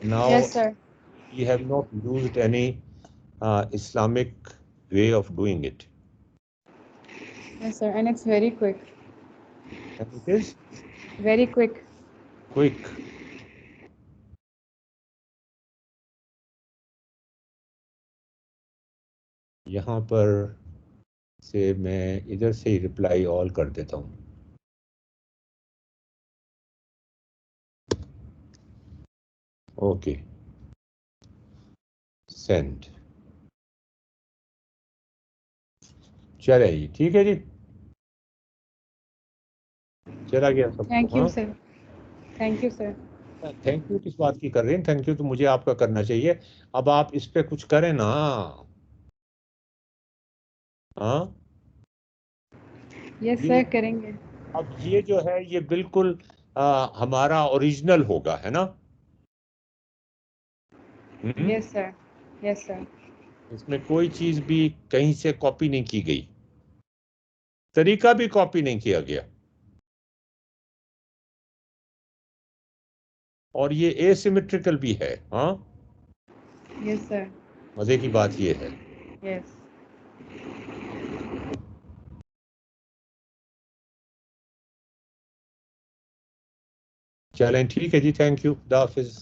Now yes sir. you have not used any Islamic way of doing it. Yes sir, and it's very quick. And it is Very quick. quick. यहाँ पर से मैं इधर से ही रिप्लाई ऑल कर देता हूँ। Okay, send. चले जी, ठीक है जी, चला गया सबको। थैंक यू हाँ, sir. Thank you sir. Thank you किस बात की कर रहे हैं? थैंक यू तो मुझे आपका करना चाहिए। अब आप इस पे कुछ करें ना। हाँ, यस ये सर, करेंगे। अब ये जो है ये बिल्कुल हमारा ओरिजिनल होगा, है ना? Yes sir. Yes sir. इसमें कोई चीज भी कहीं से कॉपी नहीं की गई, तरीका भी कॉपी नहीं किया गया, और ये एसिमेट्रिकल भी है। हाँ, यस सर। मजे की बात ये है। यस। चलें, ठीक है जी, थैंक यू, खुदा हाफिज।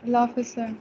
अल्लाह हाफिज़ सर।